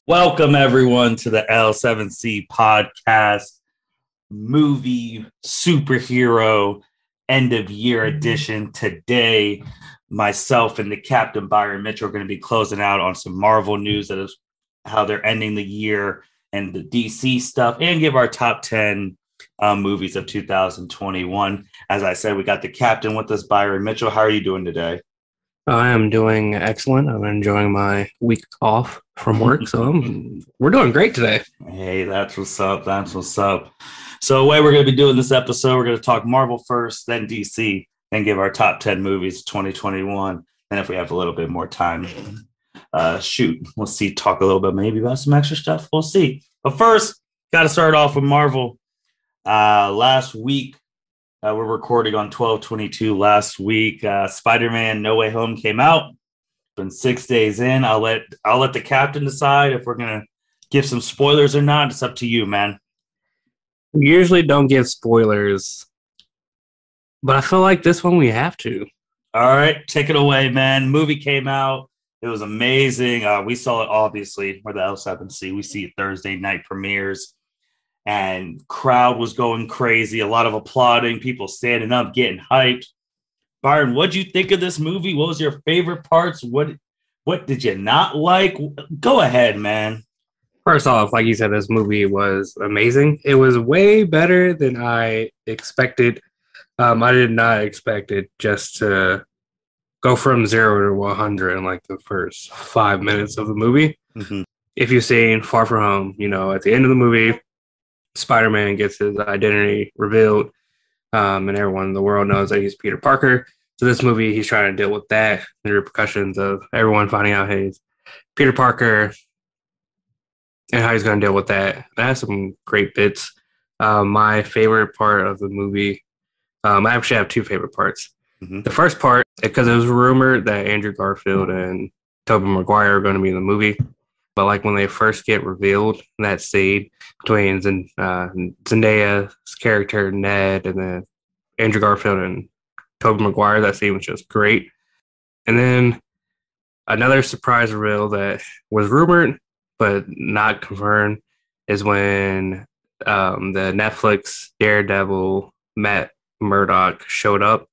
Welcome, everyone, to the L7C podcast movie superhero end of year edition. Today, myself and the Captain Byron Mitchell are going to be closing out on some Marvel news that is how they're ending the year and the DC stuff, and give our top 10 movies of 2021. As I said, we got the Captain with us, Byron Mitchell. How are you doing today? I am doing excellent. I'm enjoying my week off from work, so we're doing great today. Hey, that's what's up. That's what's up. So, the way we're going to be doing this episode, we're going to talk Marvel first, then DC, then give our top 10 movies 2021. And if we have a little bit more time, we'll see, talk a little bit maybe about some extra stuff. We'll see. But first, got to start off with Marvel. Last week, we're recording on 12/22 last week. Spider-Man No Way Home came out. Been 6 days in. I'll let the captain decide if we're gonna give some spoilers or not. It's up to you, man. We usually don't give spoilers, but I feel like this one we have to. All right, take it away, man. Movie came out. It was amazing. We saw it, obviously. We're the L7C. We see it Thursday night premieres. And crowd was going crazy. A lot of applauding, people standing up, getting hyped. Byron, what'd you think of this movie? What was your favorite parts? What did you not like? Go ahead, man. First off, like you said, this movie was amazing. It was way better than I expected. I did not expect it just to go from 0 to 100 in like the first 5 minutes of the movie. Mm-hmm. If you've seen Far From Home, at the end of the movie, Spider-Man gets his identity revealed, and everyone in the world knows that he's Peter Parker. So this movie, he's trying to deal with that, the repercussions of everyone finding out he's Peter Parker and how he's going to deal with that. That has some great bits. My favorite part of the movie, I actually have two favorite parts. Mm-hmm. The first part, because it was rumored that Andrew Garfield and Tobey Maguire are going to be in the movie. But like when they first get revealed, that scene between Zendaya's character Ned and then Andrew Garfield and Tobey Maguire, that scene was just great. And then another surprise reveal that was rumored but not confirmed is when the Netflix Daredevil Matt Murdock showed up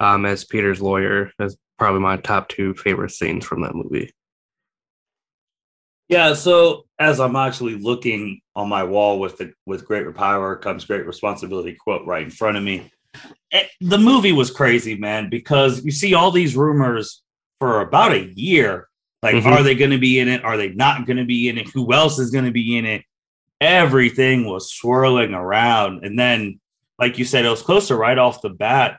as Peter's lawyer. That's probably my top two favorite scenes from that movie. Yeah, so as I'm actually looking on my wall with great power comes great responsibility quote right in front of me. The movie was crazy, man, because you see all these rumors for about a year. Like, Are they going to be in it? Are they not going to be in it? Who else is going to be in it? Everything was swirling around. And then, like you said, it was closer right off the bat.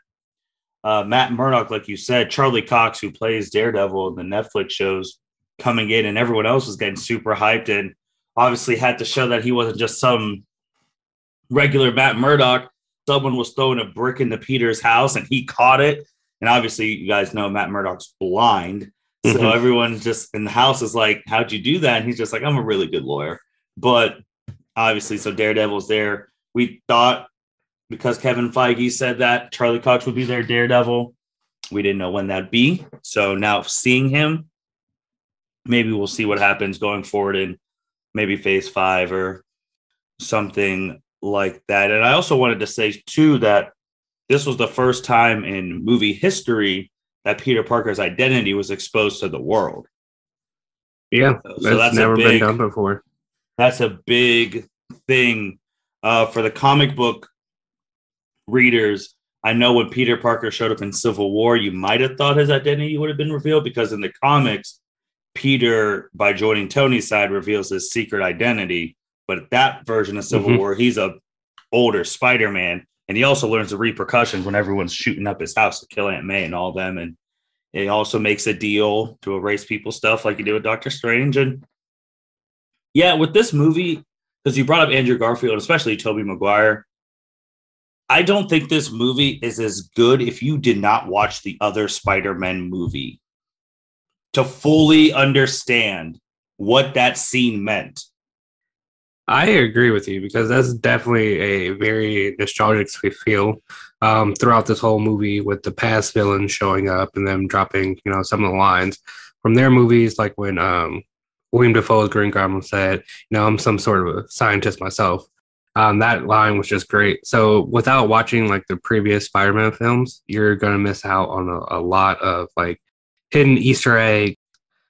Matt Murdock, like you said, Charlie Cox, who plays Daredevil in the Netflix shows, coming in, and everyone else was getting super hyped and obviously had to show that he wasn't just some regular Matt Murdock. Someone was throwing a brick into Peter's house and he caught it. And obviously, you guys know Matt Murdock's blind. So everyone just in the house is like, how'd you do that? And he's just like, I'm a really good lawyer. But obviously, so Daredevil's there. We thought because Kevin Feige said that Charlie Cox would be their Daredevil, we didn't know when that'd be. So now seeing him, maybe we'll see what happens going forward in maybe phase 5 or something like that. And I also wanted to say, too, that this was the first time in movie history that Peter Parker's identity was exposed to the world. Yeah, so that's never been done before. That's a big thing for the comic book readers. I know when Peter Parker showed up in Civil War, you might have thought his identity would have been revealed because in the comics, Peter, by joining Tony's side, reveals his secret identity. But that version of Civil War, he's a older Spider-Man. And he also learns the repercussions when everyone's shooting up his house to kill Aunt May and all them. And he also makes a deal to erase people's stuff like he did with Doctor Strange. And yeah, with this movie, because you brought up Andrew Garfield, especially Tobey Maguire, I don't think this movie is as good if you did not watch the other Spider-Man movie to fully understand what that scene meant. I agree with you because that's definitely a very nostalgic feel throughout this whole movie with the past villains showing up and them dropping, some of the lines from their movies, like when William Dafoe's Green Goblin said, I'm some sort of a scientist myself. That line was just great. So without watching like the previous Spider-Man films, you're gonna miss out on a lot of like hidden Easter egg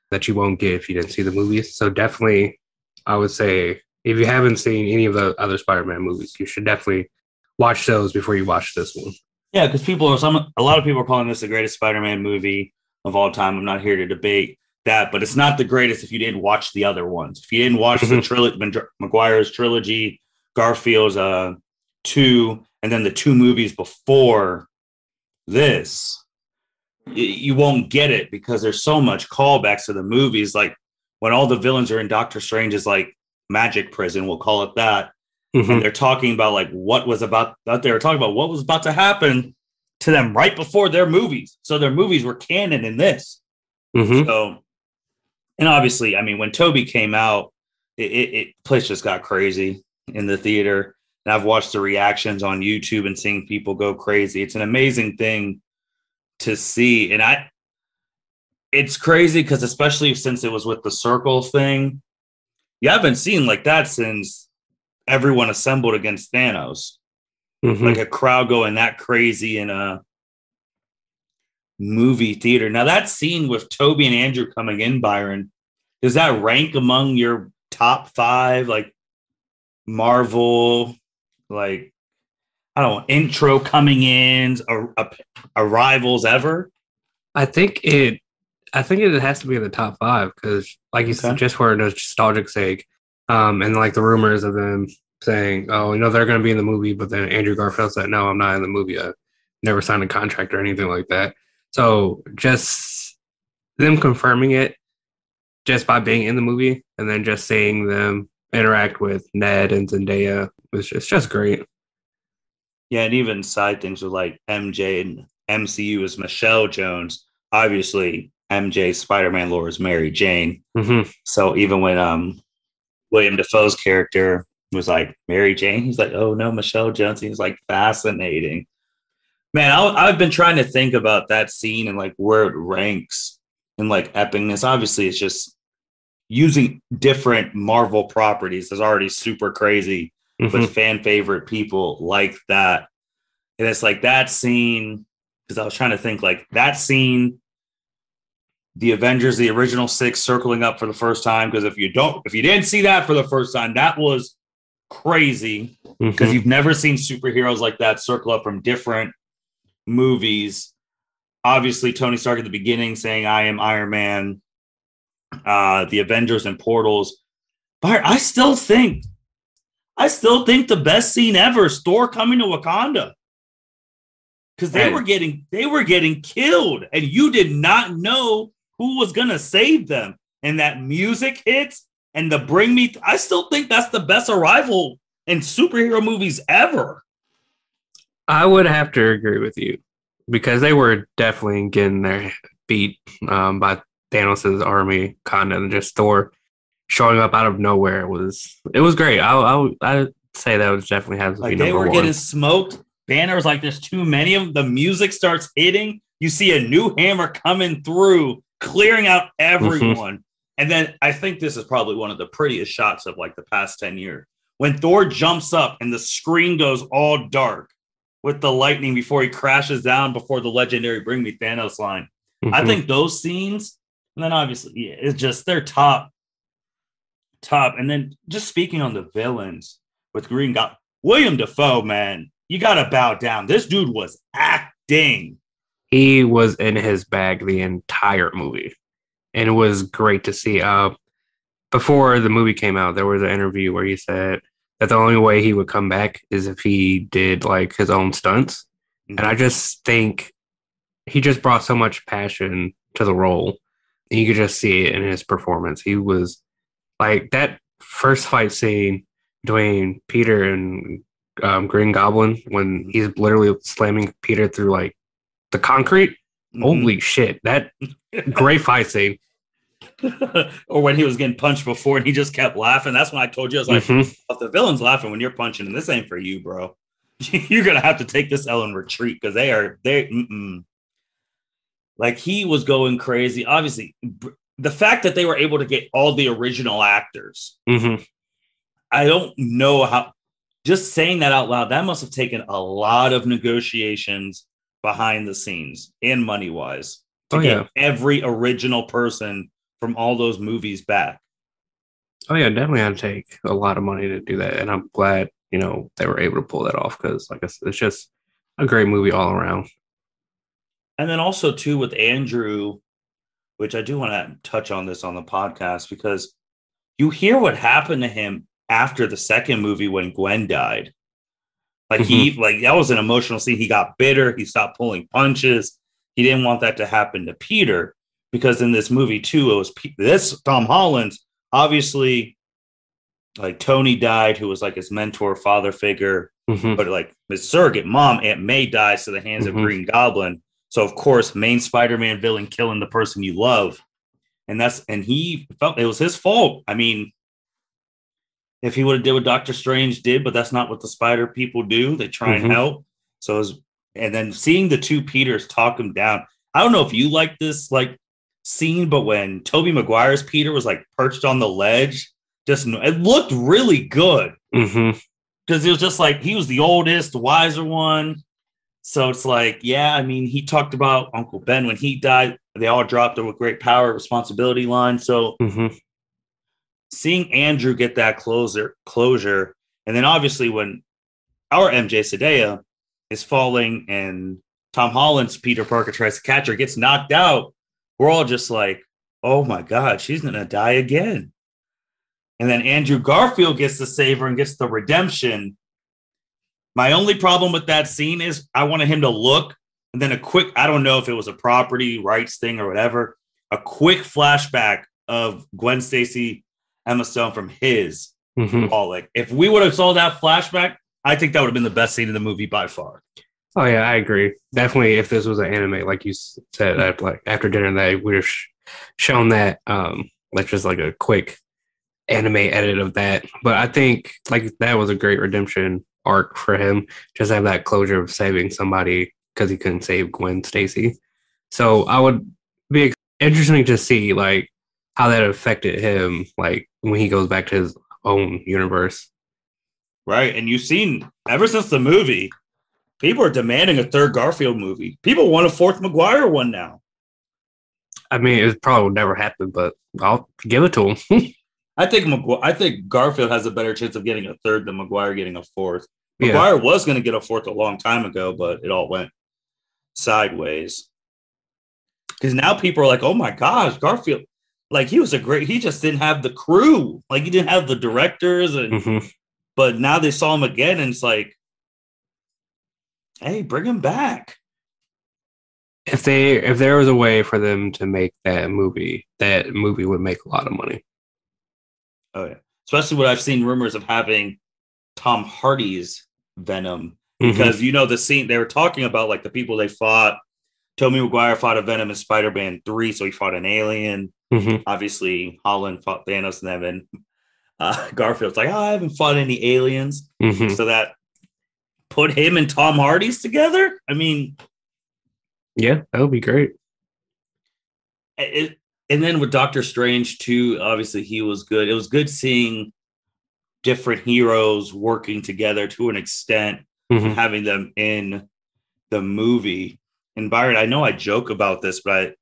that you won't get if you didn't see the movies. So definitely, I would say if you haven't seen any of the other Spider-Man movies, you should definitely watch those before you watch this one. Yeah, because a lot of people are calling this the greatest Spider-Man movie of all time. I'm not here to debate that, but it's not the greatest if you didn't watch the other ones. If you didn't watch the trilogy, Maguire's trilogy, Garfield's 2, and then the 2 movies before this, you won't get it because there's so much callbacks to the movies. Like when all the villains are in Doctor Strange's like magic prison, we'll call it that. And they're talking about like what was about to happen to them right before their movies. So their movies were canon in this. So, and obviously, I mean, when Toby came out, it place just got crazy in the theater. And I've watched the reactions on YouTube and seeing people go crazy. It's an amazing thing to see. And it's crazy because especially since it was with the circle thing, you haven't seen like that since everyone assembled against Thanos. Like a crowd going that crazy in a movie theater. Now that scene with Toby and Andrew coming in, Byron, does that rank among your top 5 like Marvel, like I don't know, intro coming in, arrivals ever? I think it has to be in the top 5 because, like you said, just for nostalgic sake, and like the rumors of them saying, "Oh, they're going to be in the movie," but then Andrew Garfield said, "No, I'm not in the movie. I never signed a contract or anything like that." So just them confirming it just by being in the movie and then just seeing them interact with Ned and Zendaya was just great. Yeah, and even side things with like MJ and MCU is Michelle Jones. Obviously, MJ's Spider-Man lore is Mary Jane. So even when William Dafoe's character was like Mary Jane, he's like, "Oh no, Michelle Jones." He's like, fascinating. Man, I've been trying to think about that scene and like where it ranks in like epicness. Obviously, it's just using different Marvel properties is already super crazy with fan favorite people like that. And it's like that scene, because I was trying to think like that scene, the Avengers, the original 6 circling up for the first time. Because if you didn't see that for the first time, that was crazy because you've never seen superheroes like that circle up from different movies. Obviously, Tony Stark at the beginning saying, "I am Iron Man," the Avengers and portals. But I still think the best scene ever is Thor coming to Wakanda. Because they were getting killed, and you did not know who was gonna save them. And that music hits, and the bring me. I still think that's the best arrival in superhero movies ever. I would have to agree with you because they were definitely getting their beat by Thanos' army, kind of just Thor showing up out of nowhere. It was great. I'd say that was definitely has to be number one. They were getting smoked. Banners like there's too many of them. The music starts hitting. You see a new hammer coming through, clearing out everyone. And then I think this is probably one of the prettiest shots of like the past 10 years. When Thor jumps up and the screen goes all dark with the lightning before he crashes down before the legendary "Bring Me Thanos" line. I think those scenes, and then obviously it's just they're top. And then just speaking on the villains with Green Goblin, William Dafoe, man, you got to bow down. This dude was acting. He was in his bag the entire movie. And it was great to see. Before the movie came out, there was an interview where he said that the only way he would come back is if he did like his own stunts. And I just think he just brought so much passion to the role. And you could just see it in his performance. He was like that first fight scene between Peter and Green Goblin when he's literally slamming Peter through like the concrete. Holy shit. That great fight scene. Or when he was getting punched before and he just kept laughing. That's when I told you, I was like, if the villain's laughing when you're punching, and this ain't for you, bro. You're going to have to take this L and retreat because they like he was going crazy. Obviously, the fact that they were able to get all the original actors, Mm-hmm. I don't know how, just saying that out loud, that must have taken a lot of negotiations behind the scenes and money wise to get every original person from all those movies back. Oh yeah, definitely had to take a lot of money to do that, and I'm glad they were able to pull that off because, like I said, it's just a great movie all around. And then also too with Andrew, which I do want to touch on this on the podcast because you hear what happened to him after the second movie when Gwen died. Like that was an emotional scene. He got bitter. He stopped pulling punches. He didn't want that to happen to Peter because in this movie too, it was this Tom Holland. Obviously, like Tony died, who was like his mentor, father figure, but like his surrogate mom, Aunt May, dies to the hands of Green Goblin. So of course, main Spider-Man villain killing the person you love, and he felt it was his fault. I mean, if he would have did what Doctor Strange did, but that's not what the Spider people do. They try and help. So and then seeing the two Peters talk him down. I don't know if you like this scene, but when Tobey Maguire's Peter was like perched on the ledge, it looked really good because it was just like he was the oldest, the wiser one. So it's like, yeah, I mean, he talked about Uncle Ben when he died. They all dropped a great power responsibility line. So seeing Andrew get that closure, and then obviously when our MJ Zendaya is falling and Tom Holland's Peter Parker tries to catch her, gets knocked out, we're all just like, oh my God, she's going to die again. And then Andrew Garfield gets to save her and gets the redemption. My only problem with that scene is I wanted him to look and then I don't know if it was a property rights thing or whatever, a quick flashback of Gwen Stacy, Emma Stone from his Pollock. If we would have saw that flashback, I think that would have been the best scene in the movie by far. Oh yeah, I agree. Definitely, if this was an anime, like you said, like after dinner, they would have shown that, like just like a quick anime edit of that. But I think like that was a great redemption arc for him. Just have that closure of saving somebody because he couldn't save Gwen Stacy. So I would be interesting to see like how that affected him, like when he goes back to his own universe. Right, and you've seen ever since the movie. People are demanding a third Garfield movie. People want a fourth Maguire one now. I mean, it probably would never happen, but I'll give it to him. I think Garfield has a better chance of getting a third than Maguire getting a fourth. Maguire was going to get a fourth a long time ago, but it all went sideways. Because now people are like, oh my gosh, Garfield, like he just didn't have the crew. Like he didn't have the directors. But now they saw him again and it's like, hey, bring him back. If there was a way for them to make that movie would make a lot of money. Oh yeah, especially what I've seen rumors of having Tom Hardy's Venom because the scene they were talking about, like the people they fought. Tobey Maguire fought a Venom in Spider-Man 3, so he fought an alien. Obviously, Holland fought Thanos, and then Garfield's like, I haven't fought any aliens, so that. Put him and Tom Hardy's together? I mean... Yeah, that would be great. And then with Doctor Strange, too, obviously he was good. It was good seeing different heroes working together to an extent, having them in the movie. And Byron, I know I joke about this, but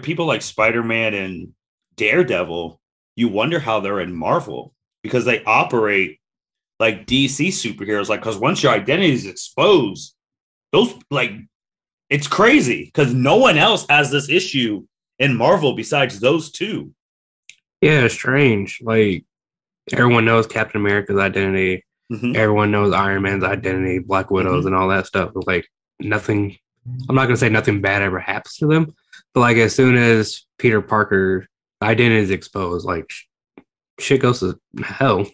people like Spider-Man and Daredevil, you wonder how they're in Marvel because they operate like DC superheroes, like, because once your identity is exposed, those, like, it's crazy because no one else has this issue in Marvel besides those two. Yeah, it's strange. Like, everyone knows Captain America's identity. Everyone knows Iron Man's identity, Black Widows, and all that stuff. But, like, nothing, I'm not going to say nothing bad ever happens to them, but, like, as soon as Peter Parker's identity is exposed, like, shit goes to hell.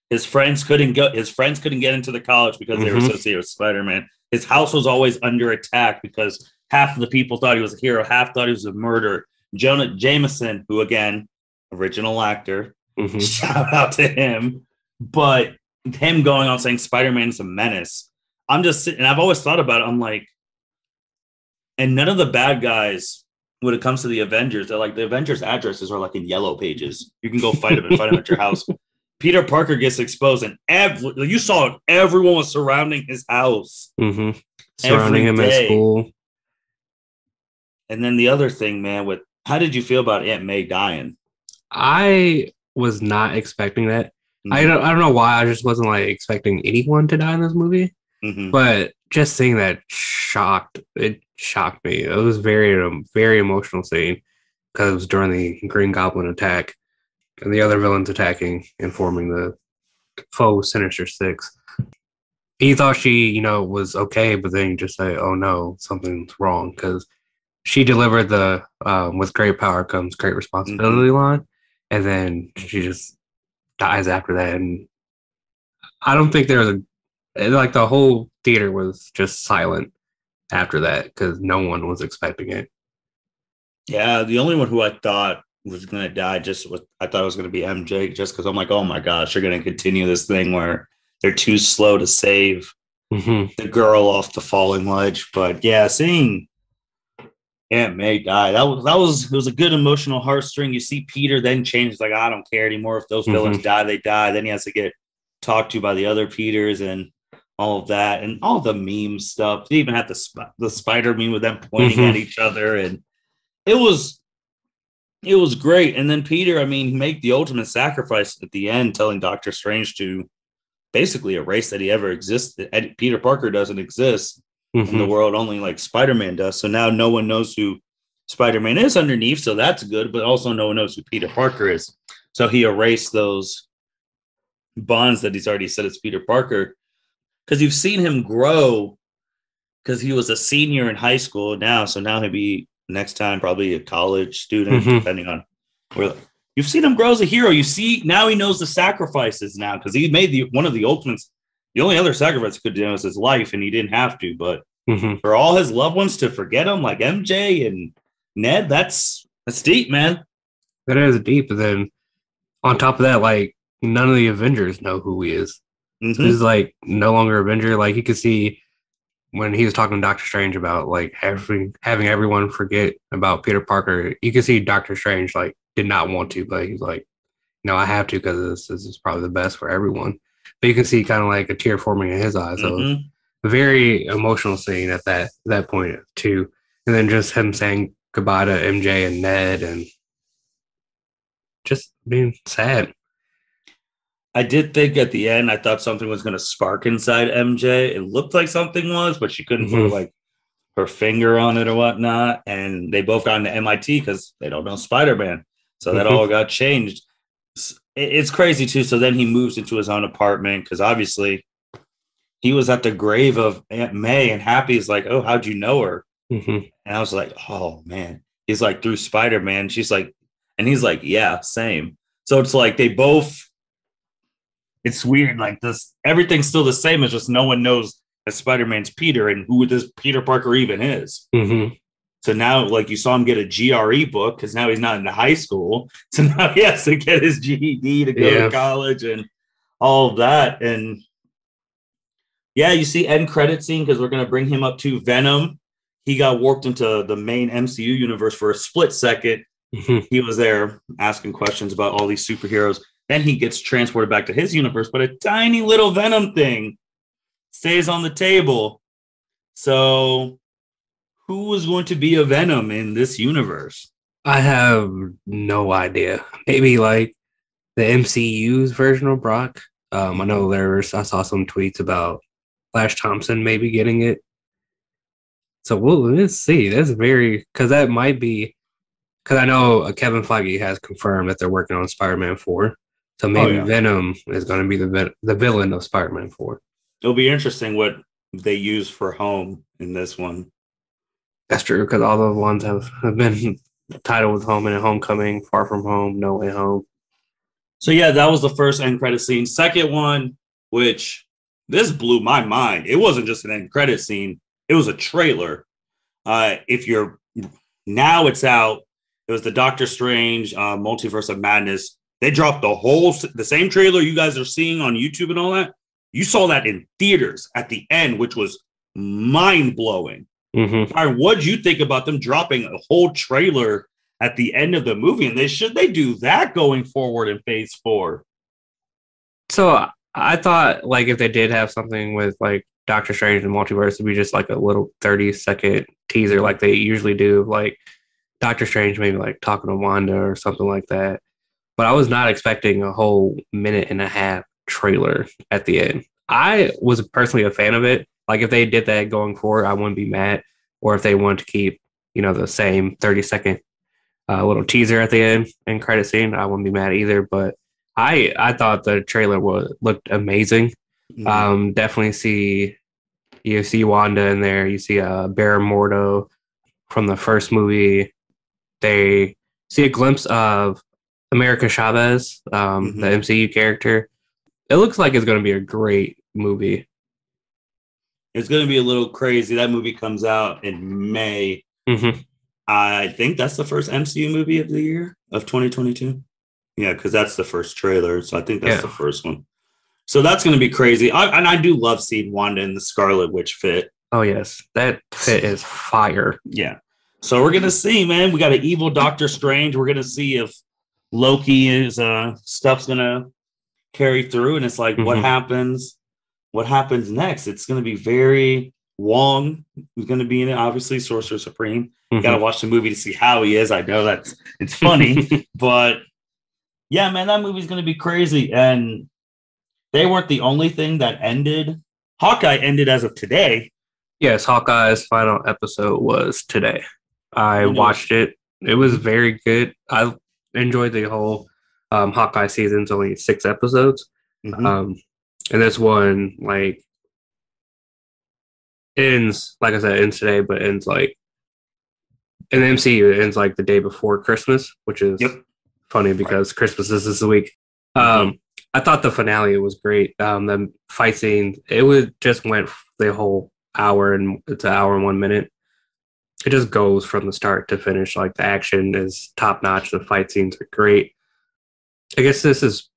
His friends couldn't get into the college because they were associated with Spider-Man. His house was always under attack because half of the people thought he was a hero, half thought he was a murderer. Jonah Jameson, who again, original actor, shout out to him. But him going on saying Spider-Man's a menace. I'm just sitting, and I've always thought about it. I'm like, and none of the bad guys when it comes to the Avengers, they're like the Avengers addresses are like in yellow pages. You can go fight them and fight them at your house. Peter Parker gets exposed, and you saw it. Everyone was surrounding his house, surrounding him at school. And then the other thing, man, how did you feel about Aunt May dying? I was not expecting that. I don't know why. I just wasn't like expecting anyone to die in this movie. But just seeing that shocked me. It was very emotional scene because it was during the Green Goblin attack and the other villains attacking and forming the foe Sinister Six. He thought she, was okay, but then you just say, "Oh no, something's wrong," because she delivered the "with great power comes great responsibility" line, and then she just dies after that. And I don't think there was like the whole theater was just silent after that because no one was expecting it. Yeah, the only one who I thought was going to die I thought it was going to be MJ, just because I'm like, oh my gosh, you're going to continue this thing where they're too slow to save the girl off the falling ledge. But yeah, seeing Aunt May die, it was a good emotional heartstring. You see Peter then change, like, I don't care anymore. If those villains die, they die. Then he has to get talked to by the other Peters and all of that, and all the meme stuff. They even had the spider meme with them pointing at each other, and it was great. And then Peter, he made the ultimate sacrifice at the end, telling Doctor Strange to basically erase that he ever existed. Peter Parker doesn't exist in the world, only like Spider-Man does. So now no one knows who Spider-Man is underneath, so that's good, but also no one knows who Peter Parker is. So he erased those bonds that he's already said it's Peter Parker, because you've seen him grow, because he was a senior in high school now. So now he'll be next time probably a college student, depending on where. You've seen him grow as a hero. You see, now he knows the sacrifices now, because he made one of the ultimates. The only other sacrifice he could do was his life, and he didn't have to. But for all his loved ones to forget him, like MJ and Ned, that's deep, man. That is deep. And then on top of that, like, none of the Avengers know who he is. So he's like no longer Avenger. Like, you could see when he was talking to Doctor Strange about like having everyone forget about Peter Parker, you could see Doctor Strange like did not want to, but he's like, no, I have to, because this is probably the best for everyone. But you can see kind of like a tear forming in his eyes. So a very emotional scene at that point too. And then just him saying goodbye to MJ and Ned and just being sad. I did think at the end, I thought something was going to spark inside MJ. It looked like something was, but she couldn't put like her finger on it or whatnot. And they both got into MIT because they don't know Spider-Man. So that all got changed. It's crazy too. So then he moves into his own apartment, because obviously he was at the grave of Aunt May, and Happy's like, oh, how'd you know her? And I was like, oh man. He's like, through Spider-Man. She's like, and he's like, yeah, same. So it's like they both. It's weird, like this. Everything's still the same. It's just no one knows that Spider-Man's Peter and who this Peter Parker even is. So now, like, you saw him get a GRE book because now he's not in high school. So now he has to get his GED to go to college and all of that. And yeah, you see end credit scene, because we're going to bring him up to Venom. He got warped into the main MCU universe for a split second. He was there asking questions about all these superheroes. Then he gets transported back to his universe, but a tiny little Venom thing stays on the table. So who is going to be a Venom in this universe? I have no idea. Maybe like the MCU's version of Brock. I know I saw some tweets about Flash Thompson maybe getting it. So let's see. That's because that might be, because I know Kevin Feige has confirmed that they're working on Spider-Man 4. So maybe Venom is going to be the villain of Spider-Man 4. It'll be interesting what they use for home in this one. That's true, because all the ones have been titled with Home and Homecoming, Far From Home, No Way Home. So yeah, that was the first end credit scene. Second one, which this blew my mind. It wasn't just an end credit scene. It was a trailer. Now it's out. It was the Doctor Strange Multiverse of Madness. They dropped the same trailer you guys are seeing on YouTube and all that. You saw that in theaters at the end, which was mind-blowing. Mm-hmm. All right, what'd you think about them dropping a whole trailer at the end of the movie? And they do that going forward in Phase 4? So I thought like if they did have something with like Doctor Strange and Multiverse, it'd be just like a little 30-second teaser like they usually do, like Doctor Strange maybe like talking to Wanda or something like that. But I was not expecting a whole minute and a half trailer at the end. I was personally a fan of it. Like if they did that going forward, I wouldn't be mad. Or if they wanted to keep, the same 30-second little teaser at the end and credit scene, I wouldn't be mad either. But I thought the trailer looked amazing. Definitely you see Wanda in there. You see Baron Mordo from the first movie. They see a glimpse of America Chavez, the MCU character. It looks like it's going to be a great movie. It's going to be a little crazy. That movie comes out in May. Mm-hmm. I think that's the first MCU movie of the year of 2022. Yeah, because that's the first trailer. So I think that's the first one. So that's going to be crazy. And I do love seeing Wanda in the Scarlet Witch fit. Oh, yes. That fit is fire. Yeah. So we're going to see, man. We got an evil Doctor Strange. We're going to see if Loki is stuff's going to carry through. And it's like, what happens? What happens next? It's going to be very Wong. Who's going to be in it? Obviously, Sorcerer Supreme. Got to watch the movie to see how he is. I know it's funny, but yeah, man, that movie's going to be crazy. And they weren't the only thing that ended. Hawkeye ended as of today. Yes, Hawkeye's final episode was today. I watched it. It was very good. I enjoyed the whole Hawkeye season. It's only 6 episodes. And this one, like, ends, like I said, ends today, but ends like in the MCU, it ends like the day before Christmas, which is funny because Christmas is this week. I thought the finale was great. The fight scene, just went the whole hour, and it's an hour and 1 minute. It just goes from the start to finish. Like the action is top notch. The fight scenes are great. I guess this is,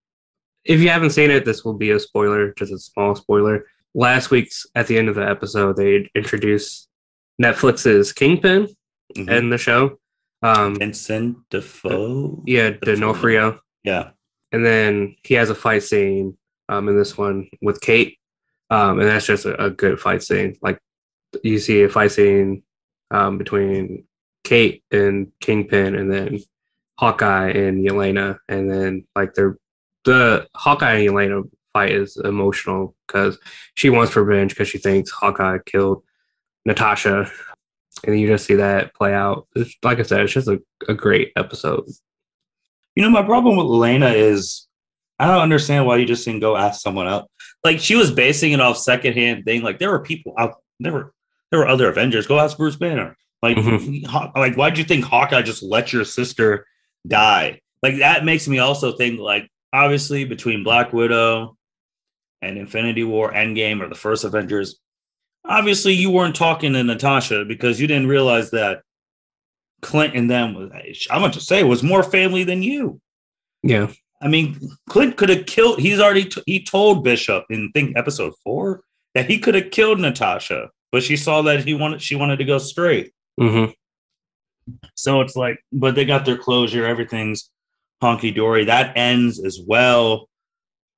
if you haven't seen it, this will be a spoiler, just a small spoiler. Last week's, at the end of the episode, they introduced Netflix's Kingpin in the show. Vincent Defoe? D'Onofrio. Yeah. And then he has a fight scene in this one with Kate. And that's just a good fight scene. Like you see a fight scene between Kate and Kingpin, and then Hawkeye and Yelena. And then like the Hawkeye and Yelena fight is emotional because she wants revenge because she thinks Hawkeye killed Natasha. And you just see that play out. Like I said, it's just a great episode. My problem with Elena is I don't understand why you just didn't go ask someone else. Like she was basing it off secondhand thing. Like there were people out there were other Avengers. Go ask Bruce Banner. Like, like why'd you think Hawkeye just let your sister die? Like that makes me also think like obviously between Black Widow and Infinity War Endgame or the first Avengers, obviously you weren't talking to Natasha because you didn't realize that Clint and them was, I'm going to say, was more family than you. Yeah. I mean, Clint could have killed, he told Bishop in episode 4 that he could have killed Natasha, but she saw that she wanted to go straight. So it's like, but they got their closure. Everything's honky dory. That ends as well.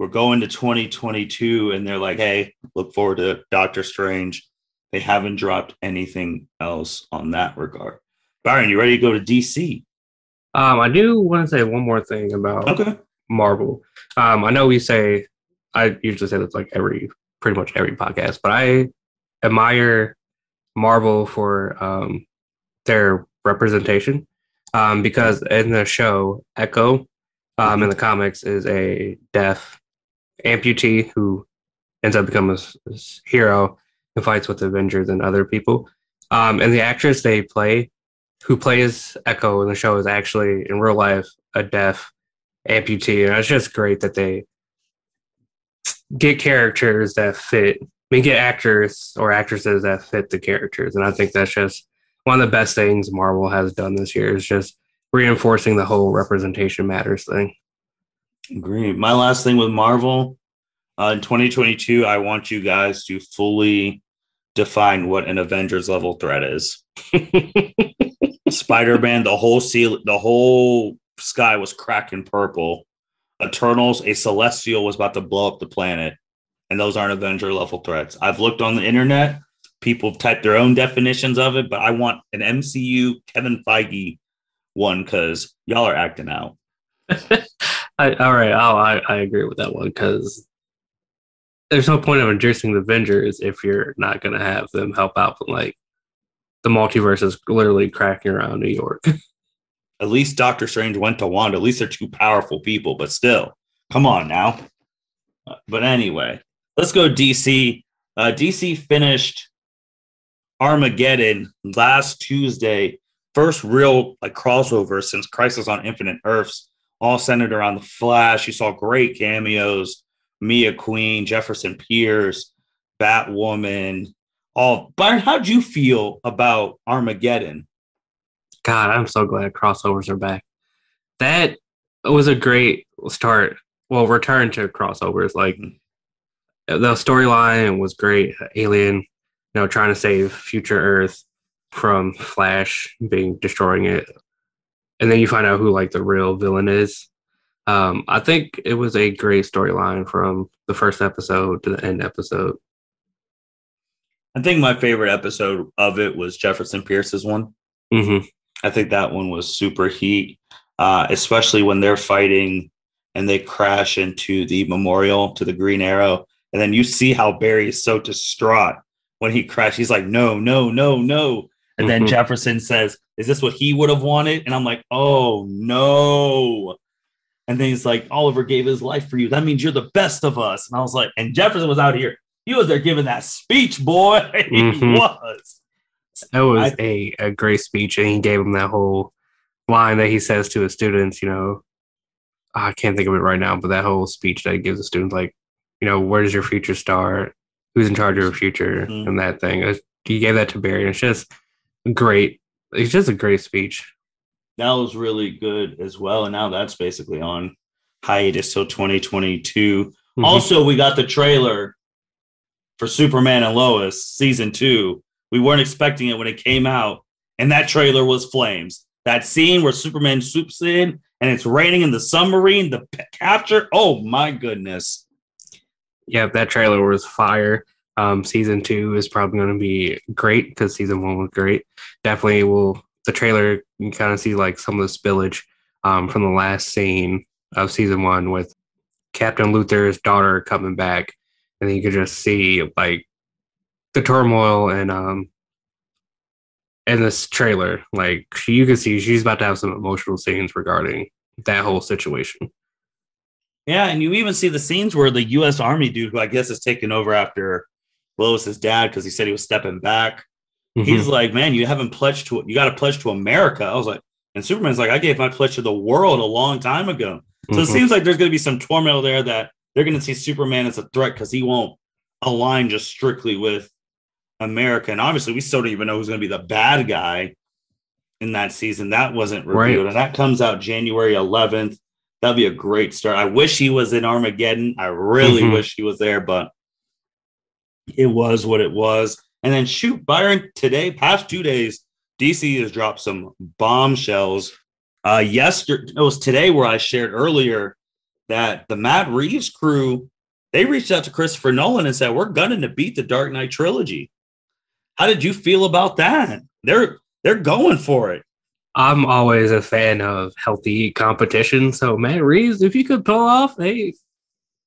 We're going to 2022 and they're like, hey, look forward to Doctor Strange. They haven't dropped anything else on that regard. Byron, you ready to go to DC? I do want to say one more thing about Marvel. I know I usually say this like pretty much every podcast, but I admire Marvel for their representation because in the show, Echo in the comics is a deaf amputee who ends up becoming a hero and fights with the Avengers and other people. And the actress who plays Echo in the show is actually in real life a deaf amputee. And it's just great that they get characters that fit. Get actors or actresses that fit the characters. And I think that's just one of the best things Marvel has done this year is just reinforcing the whole representation matters thing. Agreed. My last thing with Marvel in 2022, I want you guys to fully define what an Avengers level threat is. Spider-Man, the whole sky was cracking purple. Eternals, a Celestial was about to blow up the planet, and those aren't Avenger level threats. I've looked on the internet. People type their own definitions of it, but I want an MCU Kevin Feige one because y'all are acting out. All right, I agree with that one because there's no point of endorsing the Avengers if you're not going to have them help out with like the multiverse is literally cracking around New York. At least Doctor Strange went to Wanda. At least they're two powerful people, but still, come on now. But anyway, let's go DC. DC finished Armageddon last Tuesday. First real like crossover since Crisis on Infinite Earths, all centered around the Flash. You saw great cameos: Mia Queen, Jefferson Pierce, Batwoman. All Byron, how'd you feel about Armageddon? God, I'm so glad crossovers are back. That was a great start. Well, return to crossovers. Like the storyline was great. Alien, trying to save future Earth from Flash destroying it, and then you find out who like the real villain is. I think it was a great storyline from the first episode to the end episode. I think my favorite episode of it was Jefferson Pierce's one. Mm-hmm. I think that one was super heat, especially when they're fighting and they crash into the memorial to the Green Arrow. And then you see how Barry is so distraught when he crashed. He's like, no, no, no, no. And then Jefferson says, is this what he would have wanted? And I'm like, oh, no. And then he's like, Oliver gave his life for you. That means you're the best of us. And I was like, and Jefferson was out here. He was there giving that speech, boy. He was. It was a great speech. And he gave him that whole line that he says to his students, I can't think of it right now, but that whole speech that he gives the students, like, where does your future start? Who's in charge of your future? And that thing. He gave that to Barry. And it's just great. It's just a great speech. That was really good as well. And now that's basically on hiatus till 2022. Also, we got the trailer for Superman and Lois season 2. We weren't expecting it when it came out, and that trailer was flames. That scene where Superman swoops in and it's raining in the submarine, the capture. Oh my goodness. Yeah, that trailer was fire. Season 2 is probably going to be great because season 1 was great. Definitely the trailer, you can kind of see like some of the spillage from the last scene of season 1 with Captain Luthor's daughter coming back. And you could just see like the turmoil and in this trailer. Like you can see she's about to have some emotional scenes regarding that whole situation. Yeah, and you even see the scenes where the U.S. Army dude, who I guess is taking over after Lois's dad because he said he was stepping back. He's like, man, you got to pledge to America. I was like, and Superman's like, I gave my pledge to the world a long time ago. So it seems like there's going to be some turmoil there that they're going to see Superman as a threat because he won't align just strictly with America. And obviously, we still don't even know who's going to be the bad guy in that season. That wasn't revealed. Right. And that comes out January 11th. That'd be a great start. I wish he was in Armageddon. I really wish he was there, but it was what it was. And then Byron, past 2 days, DC has dropped some bombshells. Yesterday, it was today where I shared earlier that the Matt Reeves crew, they reached out to Christopher Nolan and said, we're gunning to beat the Dark Knight trilogy. How did you feel about that? They're going for it. I'm always a fan of healthy competition. So Matt Reeves, if you could pull off a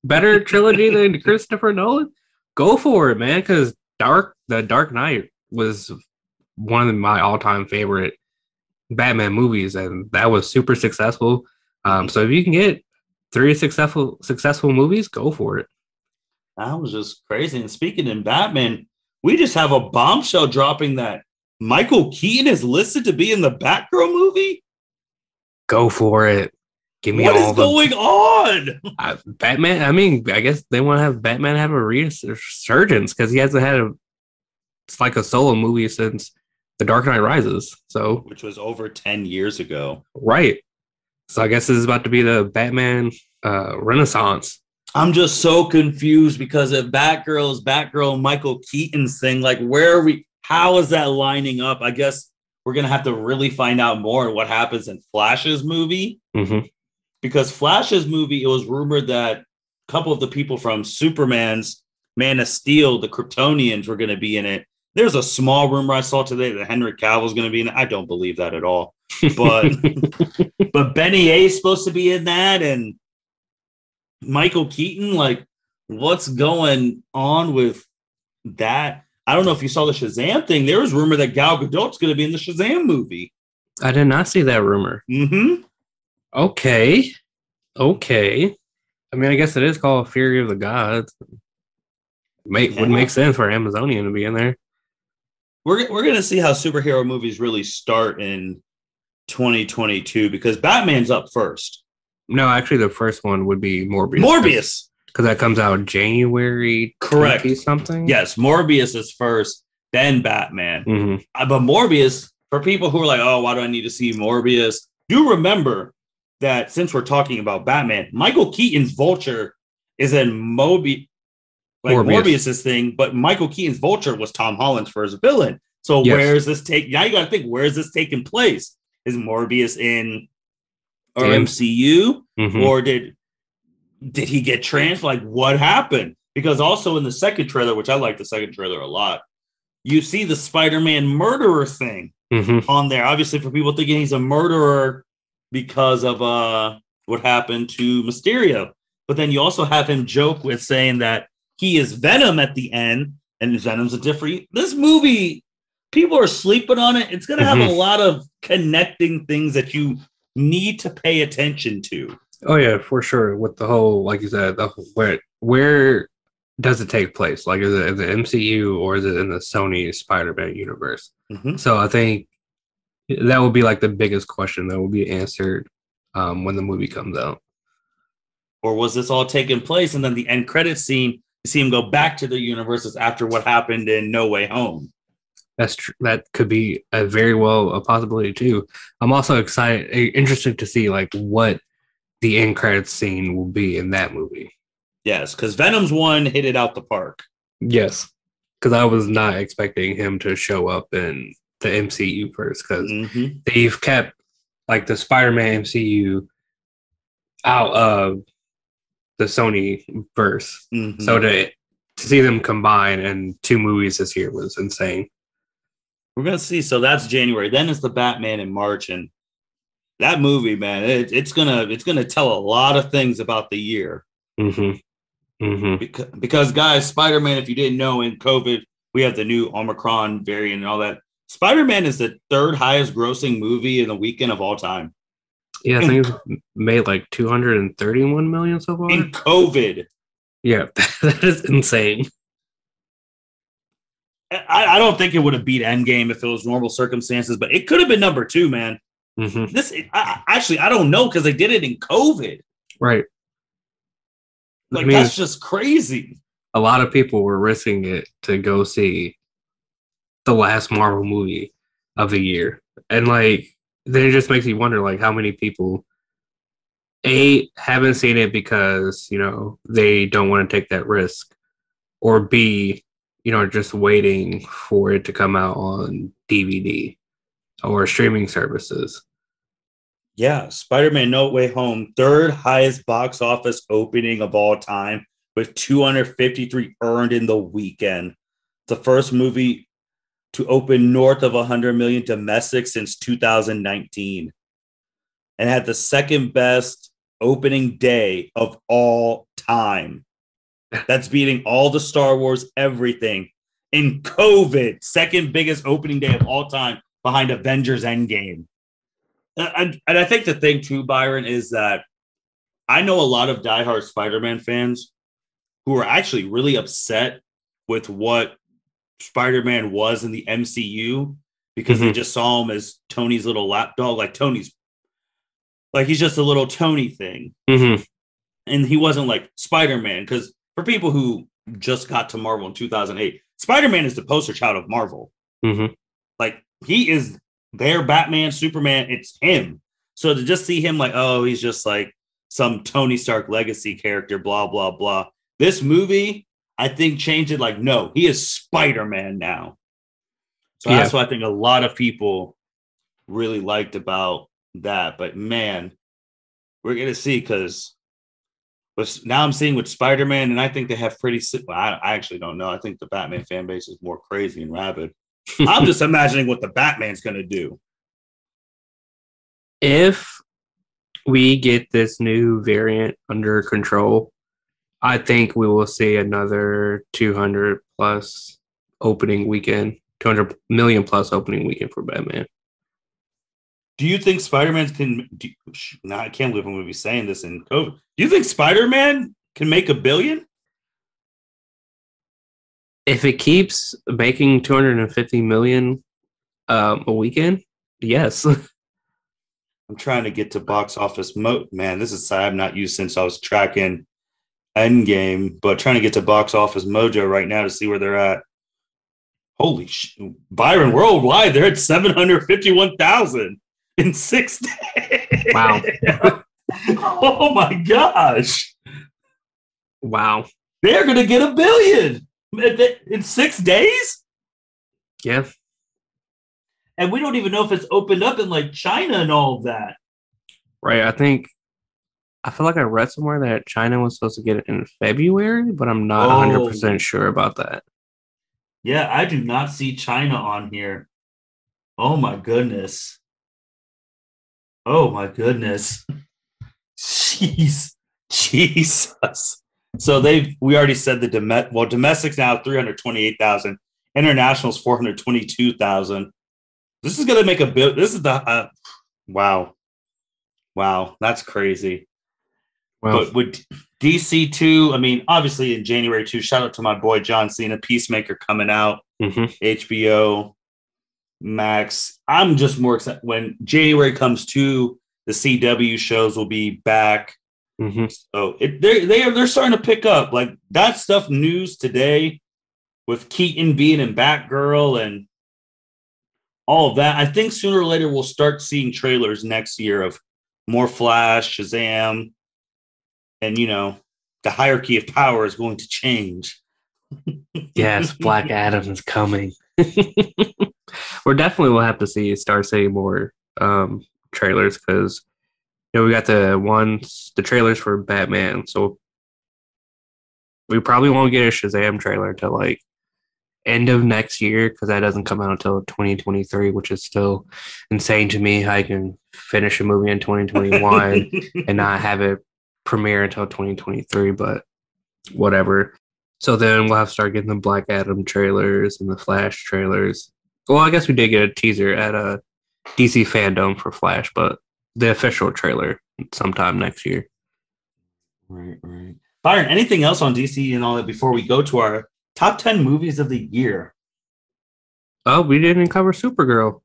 better trilogy than Christopher Nolan, go for it, man. Because the Dark Knight was one of my all-time favorite Batman movies, and that was super successful. So if you can get 3 successful movies, go for it. That was just crazy. And speaking in Batman, we just have a bombshell dropping that Michael Keaton is listed to be in the Batgirl movie. Go for it. Give me what all is going on? Batman. I mean, I guess they want to have Batman have a resurgence because he hasn't had it's like a solo movie since The Dark Knight Rises. So, which was over 10 years ago. Right. So I guess this is about to be the Batman Renaissance. I'm just so confused because if Batgirl is Batgirl, Michael Keaton's thing, like where are we? How is that lining up? I guess we're gonna have to really find out more what happens in Flash's movie. Mm-hmm. Because Flash's movie, it was rumored that a couple of the people from Superman's Man of Steel, the Kryptonians, were going to be in it. There's a small rumor I saw today that Henry Cavill's going to be in it. I don't believe that at all. But but Benny A is supposed to be in that, and Michael Keaton. Like, what's going on with that? I don't know if you saw the Shazam thing. There was rumor that Gal Gadot's going to be in the Shazam movie. I did not see that rumor. Mm-hmm. Okay. I mean, I guess it is called Fury of the Gods. Would make sense for Amazonian to be in there. We're going to see how superhero movies really start in 2022 because Batman's up first. No, actually, the first one would be Morbius. Morbius! Because that comes out January 20 something? Yes, Morbius is first, then Batman. Mm-hmm. But Morbius, for people who are like, oh, why do I need to see Morbius? Do remember that since we're talking about Batman, Michael Keaton's Vulture is in Morbius's thing, but Michael Keaton's Vulture was Tom Holland's first villain. So where is this take? Now you got to think, where is this taking place? Is Morbius in our MCU, or did he get trans? Like, what happened? Because also in the second trailer, which I like the second trailer a lot, you see the Spider-Man murderer thing on there. Obviously, for people thinking he's a murderer because of what happened to Mysterio. But then you also have him joke with saying that he is Venom at the end, and Venom's a different. This movie, people are sleeping on it. It's going to have a lot of connecting things that you need to pay attention to. Oh yeah, for sure. With the whole, like you said, where does it take place? Like, is it in the MCU or is it in the Sony Spider-Man universe? So I think that will be like the biggest question that will be answered when the movie comes out. Or was this all taking place and then the end credits scene, you see him go back to the universes after what happened in No Way Home? That's true. That could be a possibility too. I'm also interested to see like what the end credits scene will be in that movie. Yes, because Venom's one hit it out the park. Yes, because I was not expecting him to show up in the MCU first, because they've kept like the Spider-Man MCU out of the Sony verse. So to see them combine in 2 movies this year was insane. We're gonna see. So that's January. Then it's the Batman in March, and that movie, man, it's gonna tell a lot of things about the year. Because guys, Spider-Man, if you didn't know, in COVID, we have the new Omicron variant and all that. Spider-Man is the 3rd highest grossing movie in the weekend of all time. Yeah, I think it's made like 231 million so far. In COVID. Yeah, that is insane. I don't think it would have beat Endgame if it was normal circumstances, but it could have been number 2, man. I don't know because they did it in COVID. Right. Like, that's just crazy. A lot of people were risking it to go see the last Marvel movie of the year. And like, then it just makes you wonder, like, how many people haven't seen it because, you know, they don't want to take that risk, or B, you know, just waiting for it to come out on DVD or streaming services. Yeah, Spider-Man No Way Home, 3rd highest box office opening of all time with 253 earned in the weekend. The first movie to open north of 100 million domestic since 2019, and had the 2nd best opening day of all time. That's beating all the Star Wars everything in COVID. 2nd biggest opening day of all time behind Avengers Endgame. And I think the thing too, Byron, is that I know a lot of diehard Spider-Man fans who are actually really upset with what Spider-Man was in the MCU because they just saw him as Tony's little lapdog, he's just a little Tony thing. And he wasn't like Spider-Man, because for people who just got to Marvel in 2008, Spider-Man is the poster child of Marvel. Like, he is their Batman, Superman, it's him. So to just see him like, oh, he's just like some Tony Stark legacy character, blah, blah, blah. This movie, I think, changed it. Like, no, he is Spider-Man now. So that's what I think a lot of people really liked about that. But man, we're going to see, because now I'm seeing with Spider-Man, and I think they have pretty, well, I actually don't know. I think the Batman fan base is more crazy and rabid. I'm just imagining what the Batman's going to do. If we get this new variant under control, I think we will see another 200 plus opening weekend, 200 million plus opening weekend for Batman. Do you think Spider-Man can? I can't believe I'm going to be saying this in COVID. Do you think Spider-Man can make $1 billion? If it keeps making 250 million a weekend, yes. I'm trying to get to box office man, this is I've not used since I was tracking Endgame, but trying to get to box office mojo right now to see where they're at. Holy Byron, worldwide, they're at 751,000 in 6 days. Wow. Oh my gosh. Wow. They're going to get $1 billion in 6 days? Yeah. And we don't even know if it's opened up in like China and all of that. Right. I feel like I read somewhere that China was supposed to get it in February, but I'm not 100% sure about that. Yeah, I do not see China on here. Oh my goodness. Oh my goodness. Jeez. Jesus. So we already said domestic's now 328,000. International's 422,000. This is going to make a bit. This is the wow. That's crazy. Wow. But with DC 2, I mean, obviously in January 2, shout out to my boy John Cena, Peacemaker coming out, HBO Max. I'm just more excited when January comes to the CW shows will be back. So they're starting to pick up like that stuff. News today with Keaton being in Batgirl and all of that. I think sooner or later we'll start seeing trailers next year of more Flash, Shazam, and the hierarchy of power is going to change. Yes, Black Adam is coming. We're definitely will have to start seeing more trailers because we got the trailers for Batman, so we probably won't get a Shazam trailer until like end of next year because that doesn't come out until 2023, which is still insane to me. I can finish a movie in 2021 and not have it premiere until 2023, but whatever. So then we'll have to start getting the Black Adam trailers and the Flash trailers. Well, I guess we did get a teaser at a DC Fandom for Flash, but the official trailer sometime next year. Right. Byron, anything else on DC and all that before we go to our top 10 movies of the year? Oh, we didn't cover Supergirl.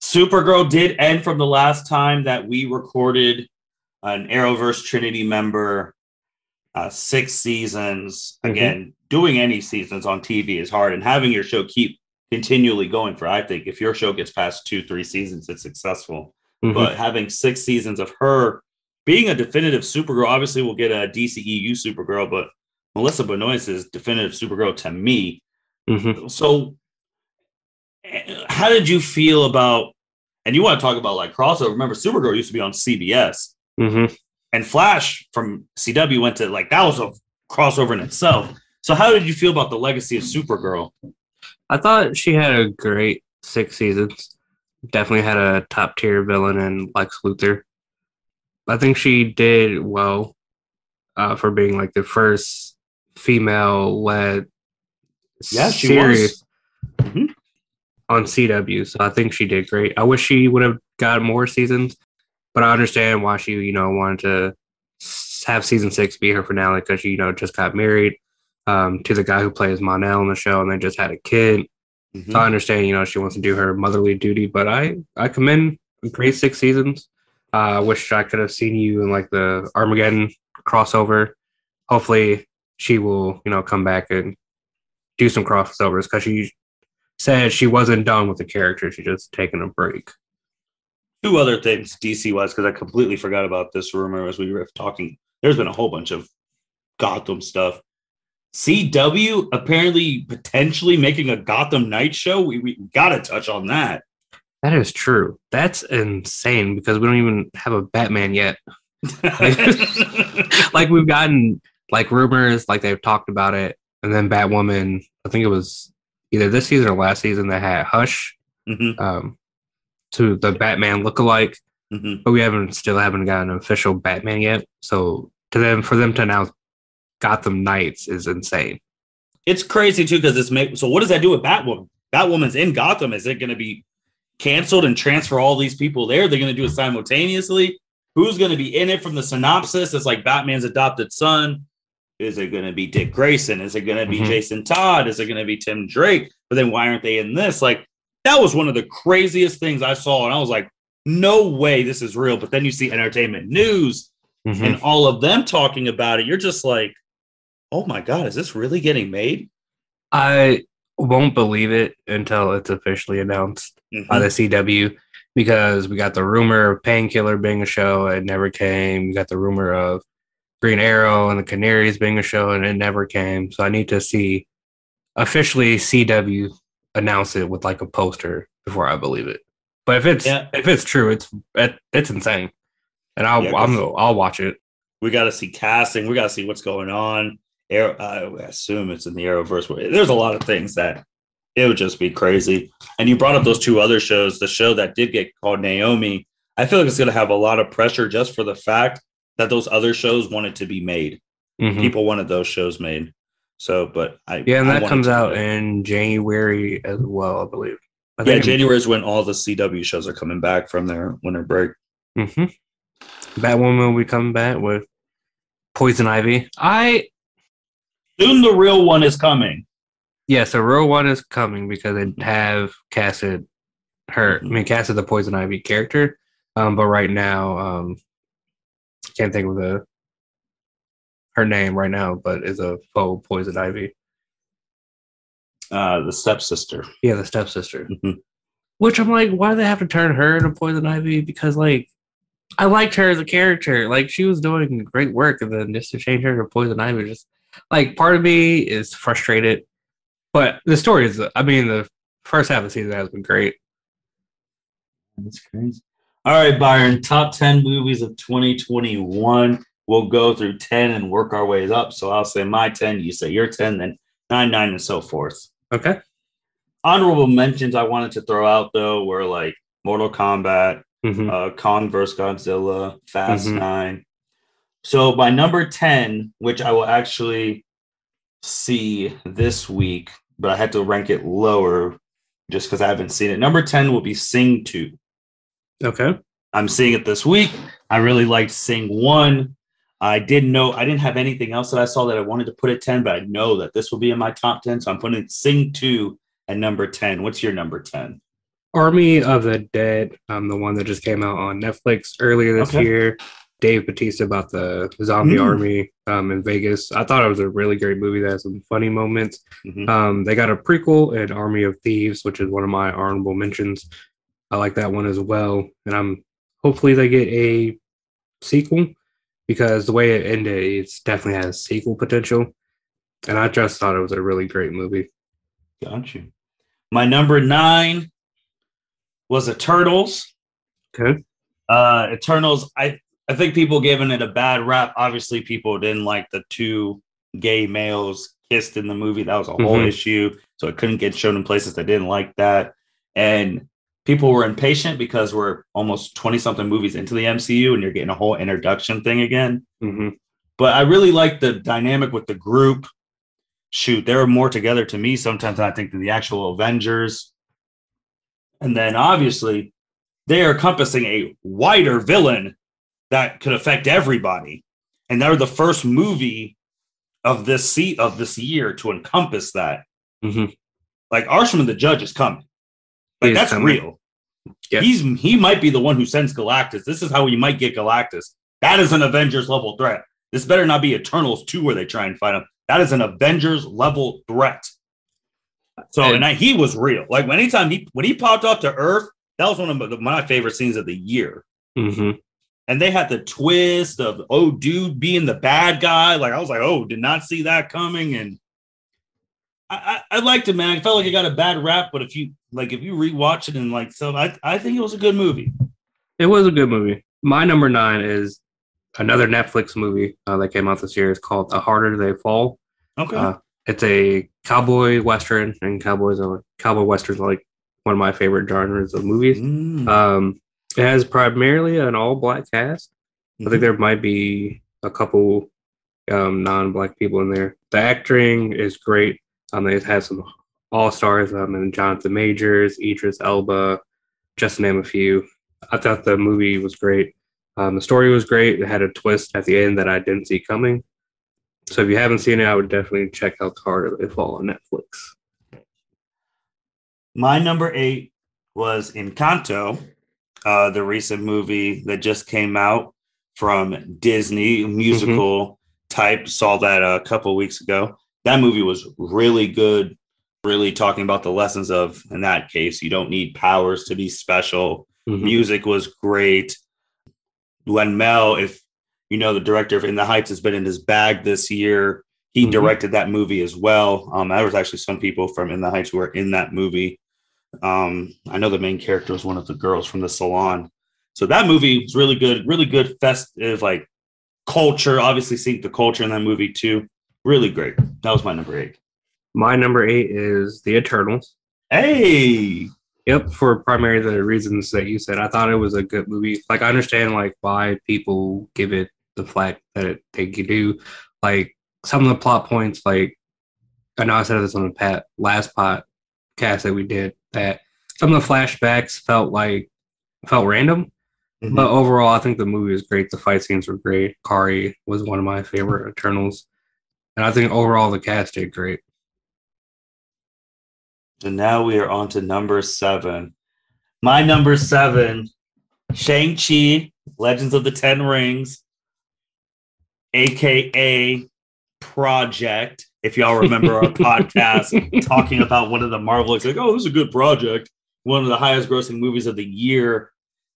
Supergirl did end from the last time that we recorded an Arrowverse Trinity member. 6 seasons. Again, doing any seasons on TV is hard, and having your show keep continually going for, I think, if your show gets past 2-3 seasons, it's successful. But having 6 seasons of her being a definitive Supergirl, obviously we'll get a DCEU Supergirl, but Melissa Benoist is definitive Supergirl to me. So how did you feel about, and you want to talk about like crossover, remember Supergirl used to be on CBS. And Flash from CW went to like, that was a crossover in itself. So how did you feel about the legacy of Supergirl? I thought she had a great 6 seasons. Definitely had a top tier villain in Lex Luthor. I think she did well for being like the first female-led series on CW. So I think she did great. I wish she would have got more seasons, but I understand why she, wanted to have season 6 be her finale because she, just got married to the guy who plays Mon-El on the show, and they just had a kid. So I understand, she wants to do her motherly duty, but I commend great 6 seasons. I wish I could have seen you in like the Armageddon crossover. Hopefully she will, come back and do some crossovers because she said she wasn't done with the character. She just taking a break. two other things DC wise, because I completely forgot about this rumor as we were talking. There's been a whole bunch of Gotham stuff. CW apparently potentially making a Gotham Night show. We got to touch on that. That is true. That's insane because we don't even have a Batman yet. Like we've gotten like rumors, like they've talked about it, and then Batwoman. I think it was either this season or last season that had Hush to the Batman lookalike, but we still haven't gotten an official Batman yet. So for them to announce Gotham Knights is insane. It's crazy too because so what does that do with Batwoman? Batwoman's in Gotham. Is it going to be canceled and transfer all these people there? They're going to do it simultaneously. Who's going to be in it from the synopsis? It's like Batman's adopted son. Is it going to be Dick Grayson? Is it going to be Jason Todd? Is it going to be Tim Drake? But then why aren't they in this? Like, that was one of the craziest things I saw. And I was like, no way this is real. But then you see Entertainment News and all of them talking about it. You're just like, oh my God, is this really getting made? I won't believe it until it's officially announced by the CW, because we got the rumor of Painkiller being a show. It never came. We got the rumor of Green Arrow and the Canaries being a show, and it never came. So I need to see officially CW announce it with like a poster before I believe it. But if it's true, it's insane, and I'll watch it. We got to see casting. We got to see what's going on. I assume it's in the Arrowverse. There's a lot of things that it would just be crazy. And you brought up those two other shows. The show that did get called Naomi, I feel like it's going to have a lot of pressure just for the fact that those other shows wanted to be made. People wanted those shows made. So, but that comes out in January as well, I believe. January is when all the CW shows are coming back from their winter break. Batwoman will be coming back with Poison Ivy. Soon the real one is coming. Yes, the real one is coming because they have casted casted the Poison Ivy character. But right now, can't think of her name right now, but is a faux Poison Ivy. The stepsister. Yeah, the stepsister. Which I'm like, why do they have to turn her into Poison Ivy? Because like, I liked her as a character. Like, she was doing great work, and then just to change her to Poison Ivy, just like, part of me is frustrated. But the story is, the first half of the season has been great. That's crazy. All right, Byron, top 10 movies of 2021. We'll go through 10 and work our ways up. So I'll say my 10, you say your 10, then 9, and so forth. Okay. Honorable mentions I wanted to throw out, though, were like Mortal Kombat, Kong vs. Godzilla, Fast 9. So by number 10, which I will actually see this week, but I had to rank it lower just because I haven't seen it. Number 10 will be Sing 2. Okay. I'm seeing it this week. I really liked Sing 1. I didn't have anything else that I saw that I wanted to put at 10, but I know that this will be in my top 10. So I'm putting Sing 2 at number 10. What's your number 10? Army of the Dead. The one that just came out on Netflix earlier this year. Dave Bautista about the zombie army in Vegas. I thought it was a really great movie that has some funny moments. They got a prequel in Army of Thieves, which is one of my honorable mentions. I like that one as well. And hopefully they get a sequel, because the way it ended, it definitely has sequel potential. And I just thought it was a really great movie. Got you. My number 9 was Eternals. Okay. Eternals, I think people giving it a bad rap. Obviously, people didn't like the two gay males kissed in the movie. That was a whole issue. So it couldn't get shown in places that didn't like that. And people were impatient because we're almost 20-something movies into the MCU and you're getting a whole introduction thing again. But I really like the dynamic with the group. Shoot, they were more together to me sometimes than I think than the actual Avengers. And then obviously they are encompassing a wider villain that could affect everybody. And they're the first movie of this year to encompass that. Like Arshman the Judge is coming. Like that's coming. Real. Yes. He might be the one who sends Galactus. This is how you might get Galactus. That is an Avengers level threat. This better not be Eternals 2 where they try and fight him. That is an Avengers level threat. So and he was real. Like when he popped up to Earth that was one of my favorite scenes of the year. Mm-hmm. And they had the twist of, oh, dude being the bad guy. Like, I was like, oh, did not see that coming. And I liked it, man. I felt like it got a bad rap, but if you rewatch it and like, so I think it was a good movie. It was a good movie. My number 9 is another Netflix movie that came out this year. It's called The Harder They Fall. Okay. It's a cowboy western, and cowboy westerns are like one of my favorite genres of movies. It has primarily an all-black cast. I think there might be a couple non-black people in there. The acting is great. They had some all-stars, and Jonathan Majors, Idris Elba, just to name a few. I thought the movie was great. The story was great. It had a twist at the end that I didn't see coming. So if you haven't seen it, I would definitely check out The Harder They Fall on Netflix. My number 8 was Encanto, the recent movie that just came out from Disney, musical type. Saw that a couple weeks ago. That movie was really good, really talking about the lessons of, in that case, you don't need powers to be special. Music was great. Lin-Manuel, if you know, the director of In the Heights, has been in his bag this year. He directed that movie as well. There was actually some people from In the Heights who were in that movie. I know the main character was one of the girls from the salon. So that movie was really good festive, like culture. Obviously, seeing the culture in that movie too. Really great. That was my number 8. My number 8 is The Eternals. Hey. Yep, for primarily the reasons that you said. I thought it was a good movie. Like, I understand like why people give it the flack that they do. Like, some of the plot points, like, I know I said this on the last podcast that we did, that some of the flashbacks felt random. But overall, I think the movie was great. The fight scenes were great. Kari was one of my favorite Eternals. And I think overall the cast did great. And now we are on to number 7. My number 7, Shang-Chi, Legends of the Ten Rings, a.k.a. Project. If y'all remember our podcast talking about one of the Marvel, it's like, oh, this is a good project. One of the highest grossing movies of the year.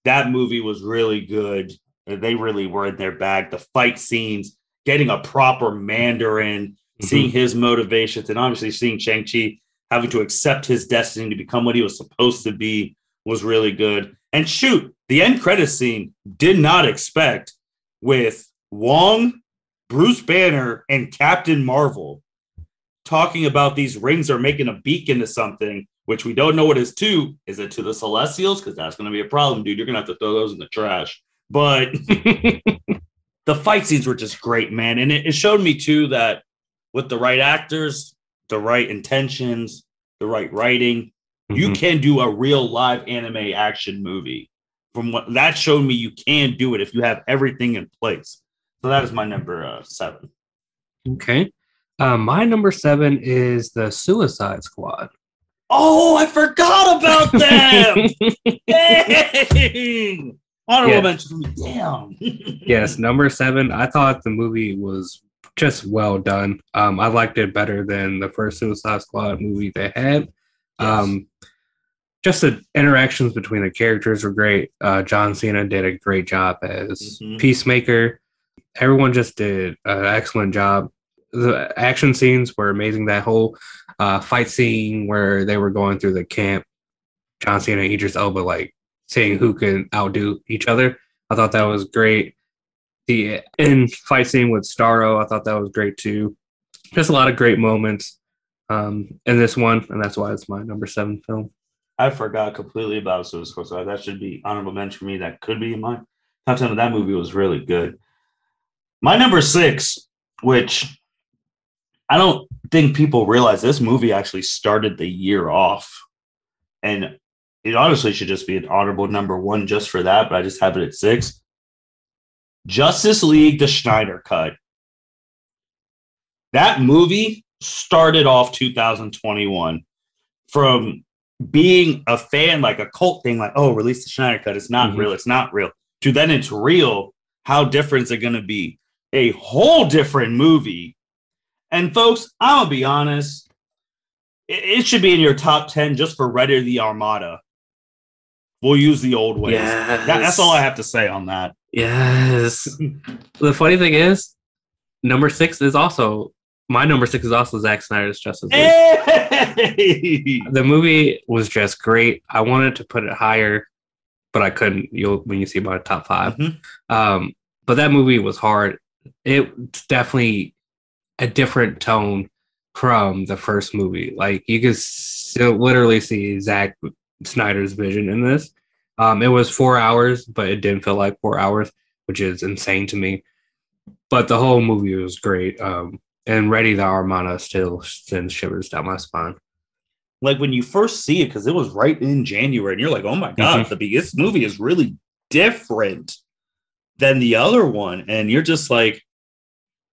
That movie was really good. They really were in their bag. The fight scenes, getting a proper Mandarin, seeing his motivations, and obviously seeing Shang-Chi having to accept his destiny to become what he was supposed to be was really good. And shoot, the end credits scene did not expect with Wong, Bruce Banner, and Captain Marvel talking about these rings are making a beacon to something, which we don't know what is to. Is it to the Celestials? Because that's going to be a problem, dude. You're going to have to throw those in the trash. But the fight scenes were just great, man. And it showed me, too, that with the right actors, the right intentions, the right writing, you can do a real live anime action movie. From what that showed me, you can do it if you have everything in place. So that is my number 7. Okay. My number 7 is the Suicide Squad. Oh, I forgot about them. Dang. Honorable mention. Damn. Yes, number 7. I thought the movie was just well done. I liked it better than the first Suicide Squad movie they had. Yes. Just the interactions between the characters were great. John Cena did a great job as Peacemaker. Everyone just did an excellent job. The action scenes were amazing. That whole fight scene where they were going through the camp, John Cena and Idris Elba, like seeing who can outdo each other. I thought that was great. The end fight scene with Starro, I thought that was great too. Just a lot of great moments in this one, and that's why it's my number 7 film. I forgot completely about Suicide Squad. That should be honorable mention for me. That could be in my top 10. That movie was really good. My number 6, which I don't think people realize, this movie actually started the year off. And it honestly should just be an honorable number 1 just for that, but I just have it at 6. Justice League, the Snyder Cut. That movie started off 2021 from being a fan, like a cult thing, like, oh, release the Snyder Cut. It's not real. It's not real. To then it's real. How different is it going to be? A whole different movie. And folks, I'm going to be honest. It should be in your top 10 just for Ready the Armada. We'll use the old ways. Yes. That's all I have to say on that. Yes. The funny thing is, my number six is also Zack Snyder's Justice League. Hey! The movie was just great. I wanted to put it higher, but I couldn't. When you see my top 5. Mhm. But that movie was hard. It's definitely a different tone from the first movie. Like you could still literally see Zack Snyder's vision in this. It was 4 hours, but it didn't feel like 4 hours, which is insane to me. But the whole movie was great. And Ready the Armada still sends shivers down my spine. Like when you first see it, because it was right in January, and you're like, oh my God, this movie is really different than the other one. And you're just like,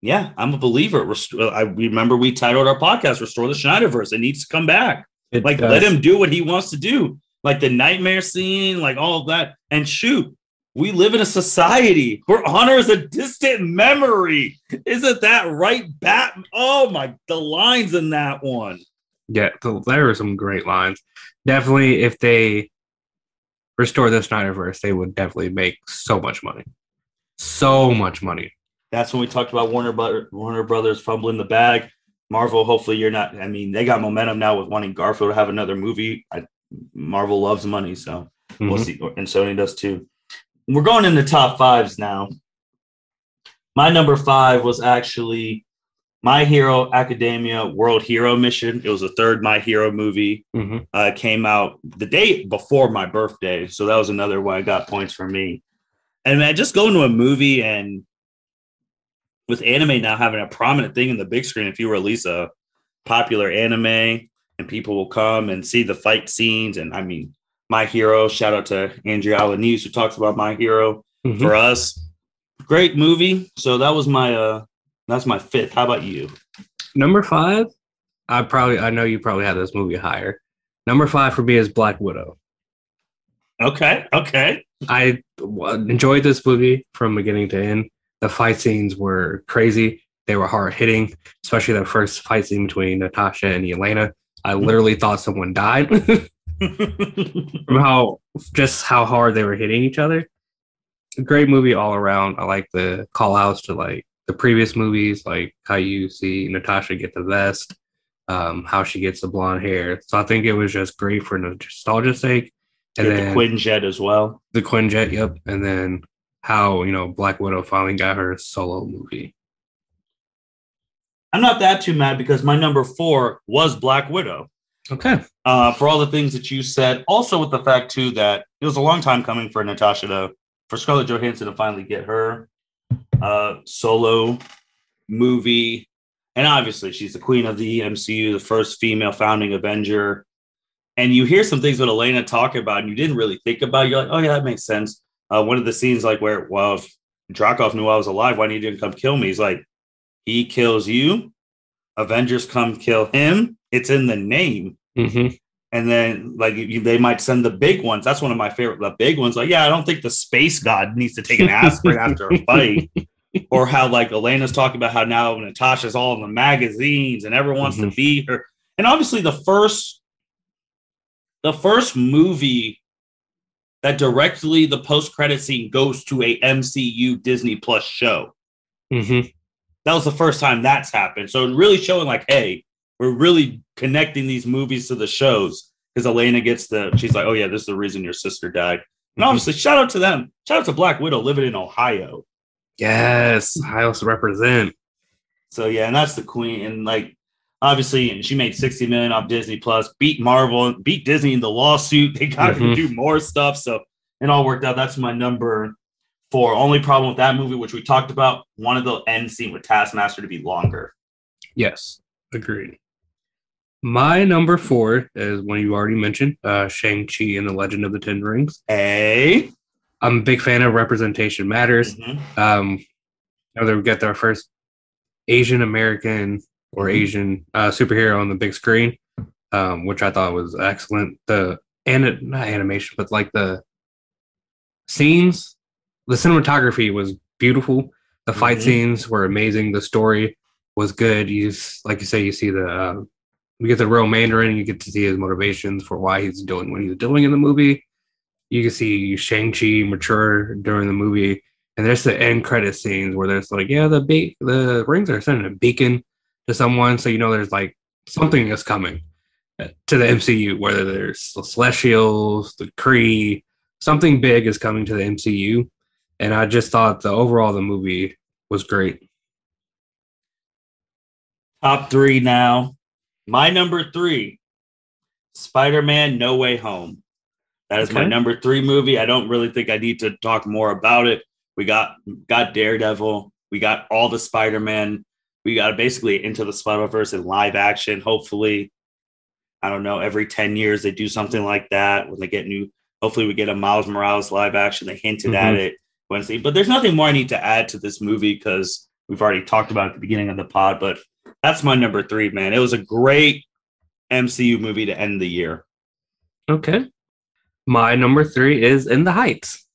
yeah, I'm a believer. I remember we titled our podcast, Restore the Schneiderverse. It needs to come back. Let him do what he wants to do. Like the nightmare scene, like all of that. And shoot, we live in a society where honor is a distant memory. Isn't that right, Bat? Oh my, the lines in that one. Yeah, there were some great lines. Definitely, if they restore the Snyderverse, they would definitely make so much money. So much money. That's when we talked about Warner Brothers fumbling the bag. Marvel, hopefully you're not. I mean, they got momentum now with wanting Garfield to have another movie. Marvel loves money, so we'll see. And Sony does too. We're going into top 5s now. My number 5 was actually My Hero Academia World Hero Mission. It was the third My Hero movie. Came out the day before my birthday, so that was another one I got points for me. And man, just going to a movie and with anime now having a prominent thing in the big screen, if you release a popular anime and people will come and see the fight scenes, and I mean, My Hero, shout out to Andrea Alanis who talks about My Hero for us. Great movie. So that was that's my 5th. How about you? Number 5, I know you probably had this movie higher. Number 5 for me is Black Widow. Okay. I enjoyed this movie from beginning to end. The fight scenes were crazy. They were hard hitting, especially the first fight scene between Natasha and Yelena. I literally thought someone died from how hard they were hitting each other. Great movie all around. I like the call outs to like the previous movies, like how you see Natasha get the vest, how she gets the blonde hair. So I think it was just great for nostalgia's sake. And then the Quinjet as well. The Quinjet, yep. And then how, Black Widow finally got her solo movie. I'm not that too mad because my number 4 was Black Widow. Okay. For all the things that you said. Also with the fact, too, that it was a long time coming for for Scarlett Johansson to finally get her solo movie. And obviously, she's the queen of the MCU, the first female founding Avenger. And you hear some things with Elena talk about, and you didn't really think about it. You're like, oh, yeah, that makes sense. One of the scenes, like, where, well, if Dracoff knew I was alive, why didn't he come kill me? He's like, he kills you. Avengers come kill him. It's in the name. And then, like, they might send the big ones. That's one of my favorite, the big ones. Like, yeah, I don't think the space god needs to take an aspirin after a fight. Or how, like, Elena's talking about how now Natasha's all in the magazines and everyone wants to be her. And obviously the first movie that directly the post-credit scene goes to a MCU Disney Plus show. That was the first time that's happened. So it's really showing like, hey, we're really connecting these movies to the shows because Elena she's like, oh yeah, this is the reason your sister died. And obviously shout out to them. Shout out to Black Widow living in Ohio. Yes, I also represent. So yeah, and that's the queen. And like, obviously, she made $60 million off Disney Plus, beat Marvel, beat Disney in the lawsuit. They got her to do more stuff. So it all worked out. That's my number 4. Only problem with that movie, which we talked about, wanted the end scene with Taskmaster to be longer. Yes, agreed. My number 4 is one you already mentioned, Shang-Chi and the Legend of the Ten Rings. Hey. I'm a big fan of Representation Matters. They get their first Asian American or Asian superhero on the big screen, which I thought was excellent. Not animation, but like the scenes, the cinematography was beautiful. The fight scenes were amazing. The story was good. Like you say, you see you get the real Mandarin. You get to see his motivations for why he's doing what he's doing in the movie. you can see Shang-Chi mature during the movie. And there's the end credit scenes where there's like, yeah, the rings are sending a beacon to someone. So, there's like something is coming to the MCU, whether there's the Celestials, the Kree, something big is coming to the MCU. And I just thought the movie was great. Top three now. My number three, Spider-Man No Way Home. That is my number three movie. I don't really think I need to talk more about it. We got Daredevil. We got all the Spider-Man. We got basically Into the Spider-Verse in live action. Hopefully, I don't know, every 10 years they do something like that when they get new. Hopefully we get a Miles Morales live action. They hinted at it Wednesday. But there's nothing more I need to add to this movie because we've already talked about it at the beginning of the pod. But that's my number three, man. It was a great MCU movie to end the year. Okay. My number three is In the Heights.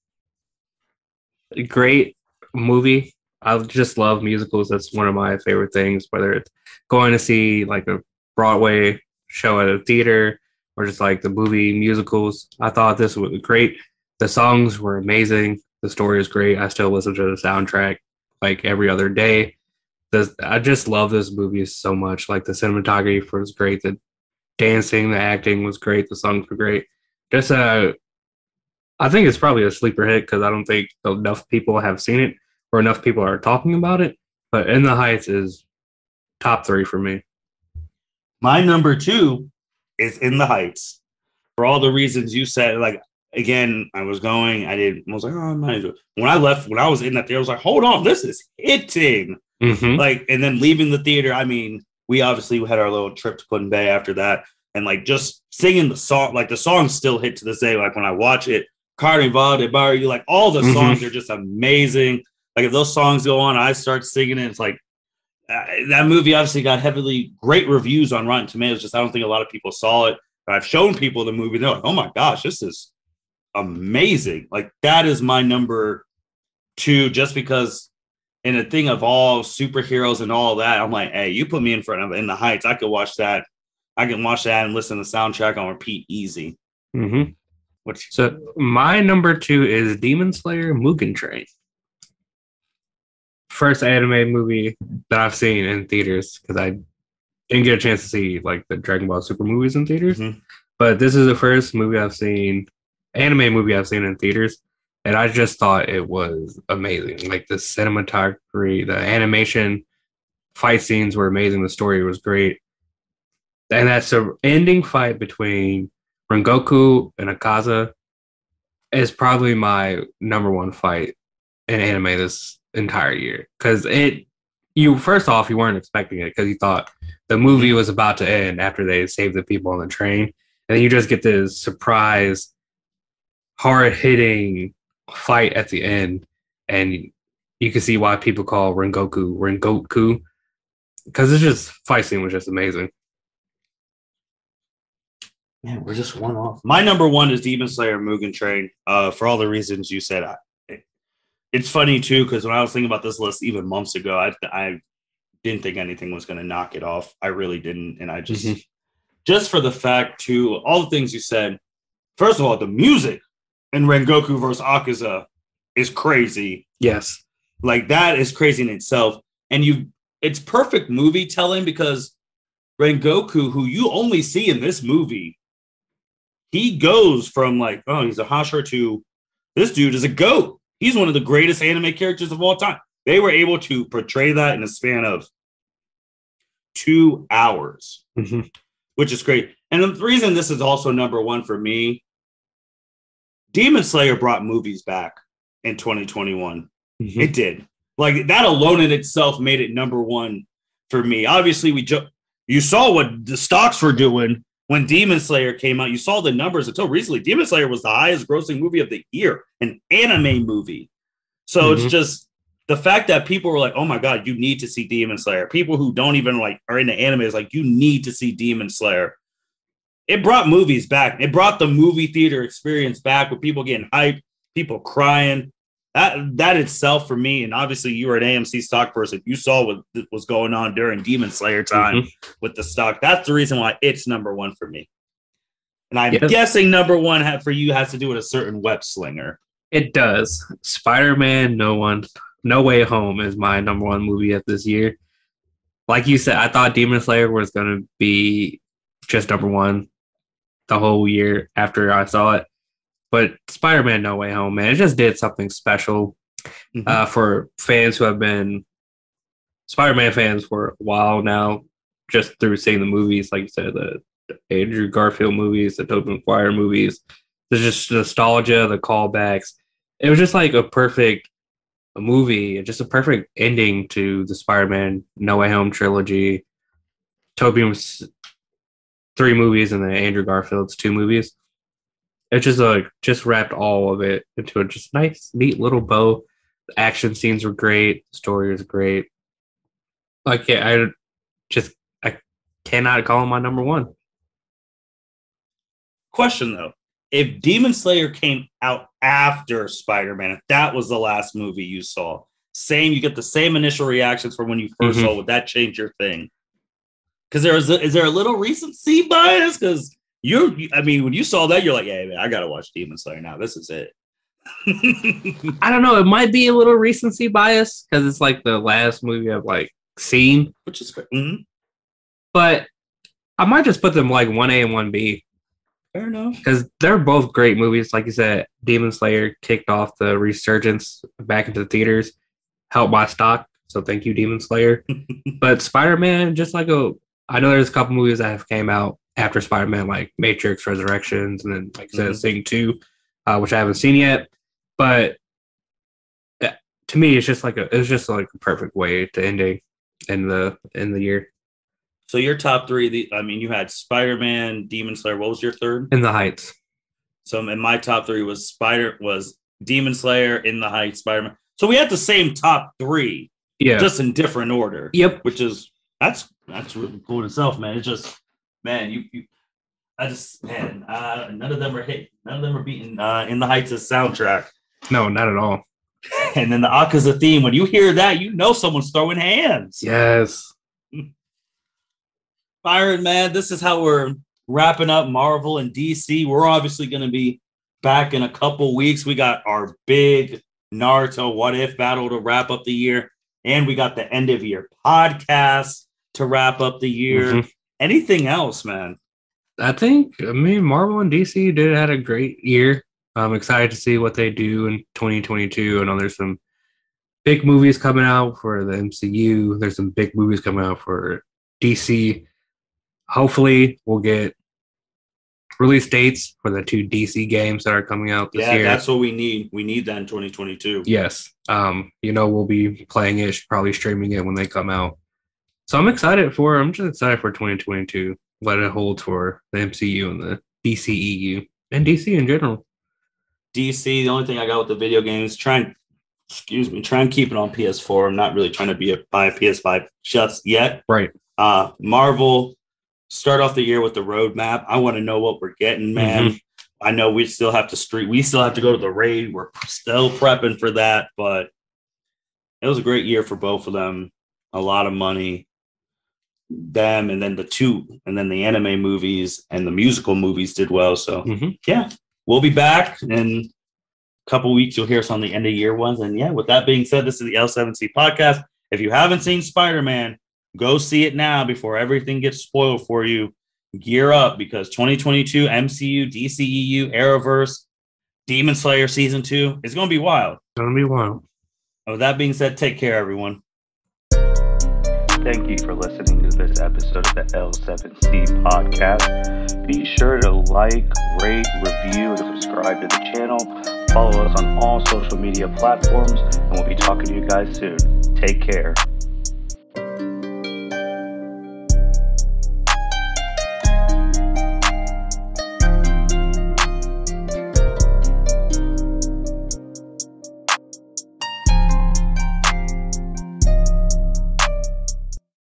A great movie. I just love musicals. That's one of my favorite things, whether it's going to see like a Broadway show at a theater or just like the movie musicals. I thought this was great. The songs were amazing. The story is great. I still listen to the soundtrack like every other day. I just love this movie so much. Like the cinematography was great. The dancing, the acting was great. The songs were great. Just I think it's probably a sleeper hit because I don't think enough people have seen it or enough people are talking about it. But In the Heights is top three for me. My number two is In the Heights. For all the reasons you said, like, again, I was like, oh, I might as well. When I was in that theater, I was like, hold on, this is hitting. Like, and then leaving the theater, I mean, we obviously had our little trip to Put Bay after that. And like just singing the song, like the songs still hit to this day. Like when I watch it, Carnival de Barrio, like all the songs are just amazing. Like if those songs go on, I start singing it. It's like that movie obviously got great reviews on Rotten Tomatoes. Just I don't think a lot of people saw it. But I've shown people the movie. They're like, oh my gosh, this is amazing. Like that is my number two, just because in a thing of all superheroes and all that, I'm like, hey, you put me in front of In the Heights, I could watch that. I can watch that and listen to the soundtrack on repeat easy. So my number two is Demon Slayer Mugen Train. First anime movie that I've seen in theaters because I didn't get a chance to see like the Dragon Ball Super movies in theaters. But this is the first anime movie I've seen in theaters. And I just thought it was amazing. Like the cinematography, the animation, fight scenes were amazing. The story was great. And that's the ending fight between Rengoku and Akaza is probably my number one fight in anime this entire year. Because first off, you weren't expecting it because you thought the movie was about to end after they saved the people on the train. And then you just get this surprise, hard-hitting fight at the end. And you can see why people call Rengoku. Because it's just, fight scene was just amazing. Man, we're just one off. My number one is Demon Slayer Mugen Train. For all the reasons you said. It's funny too because when I was thinking about this list even months ago, I didn't think anything was going to knock it off. I really didn't, and I just for the fact too, all the things you said. First of all, the music in Rengoku versus Akaza is crazy. Yes, like that is crazy in itself, and it's perfect movie telling because Rengoku, who you only see in this movie. He goes from like, oh, he's a Hashira to this dude is a goat. He's one of the greatest anime characters of all time. They were able to portray that in a span of 2 hours, which is great. And the reason this is also number one for me, Demon Slayer brought movies back in 2021. It did. Like that alone in itself made it number one for me. Obviously, you saw what the stocks were doing. When Demon Slayer came out, you saw the numbers until recently. Demon Slayer was the highest grossing movie of the year, an anime movie. So it's just the fact that people were like, oh my God, you need to see Demon Slayer. People who don't even like are into anime is like, you need to see Demon Slayer. It brought movies back. It brought the movie theater experience back with people getting hyped, people crying. That itself for me, and obviously you were an AMC stock person. You saw what was going on during Demon Slayer time with the stock. That's the reason why it's number one for me. And I'm guessing number one for you has to do with a certain web slinger. It does. Spider-Man No Way Home is my number one movie of this year. Like you said, I thought Demon Slayer was going to be just number one the whole year after I saw it. But Spider-Man No Way Home, man, it just did something special for fans who have been Spider-Man fans for a while now, just through seeing the movies, like you said, the Andrew Garfield movies, the Tobey Maguire movies. There's just nostalgia, the callbacks. It was just like a perfect movie, just a perfect ending to the Spider-Man No Way Home trilogy. Tobey's 3 movies and then Andrew Garfield's 2 movies. It just wrapped all of it into a just nice, neat little bow. The action scenes were great. The story was great. Like, yeah, I cannot call him my number one. Question though, if Demon Slayer came out after Spider-Man, if that was the last movie you saw, you get the same initial reactions from when you first saw, would that change your thing? Because is there a little recency bias? Because when you saw that, you're like, hey man, I gotta watch Demon Slayer now. This is it. I don't know. It might be a little recency bias because it's like the last movie I've like seen, which is fair. But I might just put them like 1A and 1B. Fair enough. Because they're both great movies. Like you said, Demon Slayer kicked off the resurgence back into the theaters, helped my stock. So thank you, Demon Slayer. But Spider-Man, I know there's a couple movies that have came out after Spider-Man, like Matrix Resurrections, and then like I said, Sing 2, which I haven't seen yet. But to me, it's just like a perfect way to ending in the year. So your top 3, you had Spider-Man, Demon Slayer. What was your third? In the Heights. So in my top 3 was Demon Slayer, In the Heights, Spider-Man. So we had the same top 3, just in different order. Yep. Which is that's really cool in itself, man. It's just, man, none of them are hit. None of them are beating In the Heights' soundtrack. No, not at all. And then the Akaza theme. When you hear that, you know someone's throwing hands. Yes. Byron, man, this is how we're wrapping up Marvel and DC. We're obviously going to be back in a couple weeks. We got our big Naruto What If battle to wrap up the year. And we got the end of year podcast to wrap up the year. Anything else, man? I think, Marvel and DC had a great year. I'm excited to see what they do in 2022. I know there's some big movies coming out for the MCU. There's some big movies coming out for DC. Hopefully, we'll get release dates for the 2 DC games that are coming out this year. Yeah, that's what we need. We need that in 2022. Yes. We'll be playing it, probably streaming it when they come out. So I'm just excited for 2022, what it holds for the MCU and the DCEU and DC in general. DC, the only thing I got with the video games, try and keep it on PS4. I'm not really trying to buy a PS5 just yet. Right. Marvel, start off the year with the roadmap. I want to know what we're getting, man. I know we still have to street. We still have to go to the raid. We're still prepping for that, but it was a great year for both of them. A lot of money. Them and then the anime movies and the musical movies did well. So yeah, we'll be back in a couple weeks. You'll hear us on the end of year ones. And yeah, with that being said, this is the L7C podcast. If you haven't seen Spider-Man, go see it now before everything gets spoiled for you. Gear up because 2022 MCU, DCEU, Arrowverse, Demon Slayer Season 2 is going to be wild. It's going to be wild. And with that being said, take care, everyone. Thank you for listening to this episode of the L7C podcast. Be sure to like, rate, review, and subscribe to the channel. Follow us on all social media platforms, and we'll be talking to you guys soon. Take care.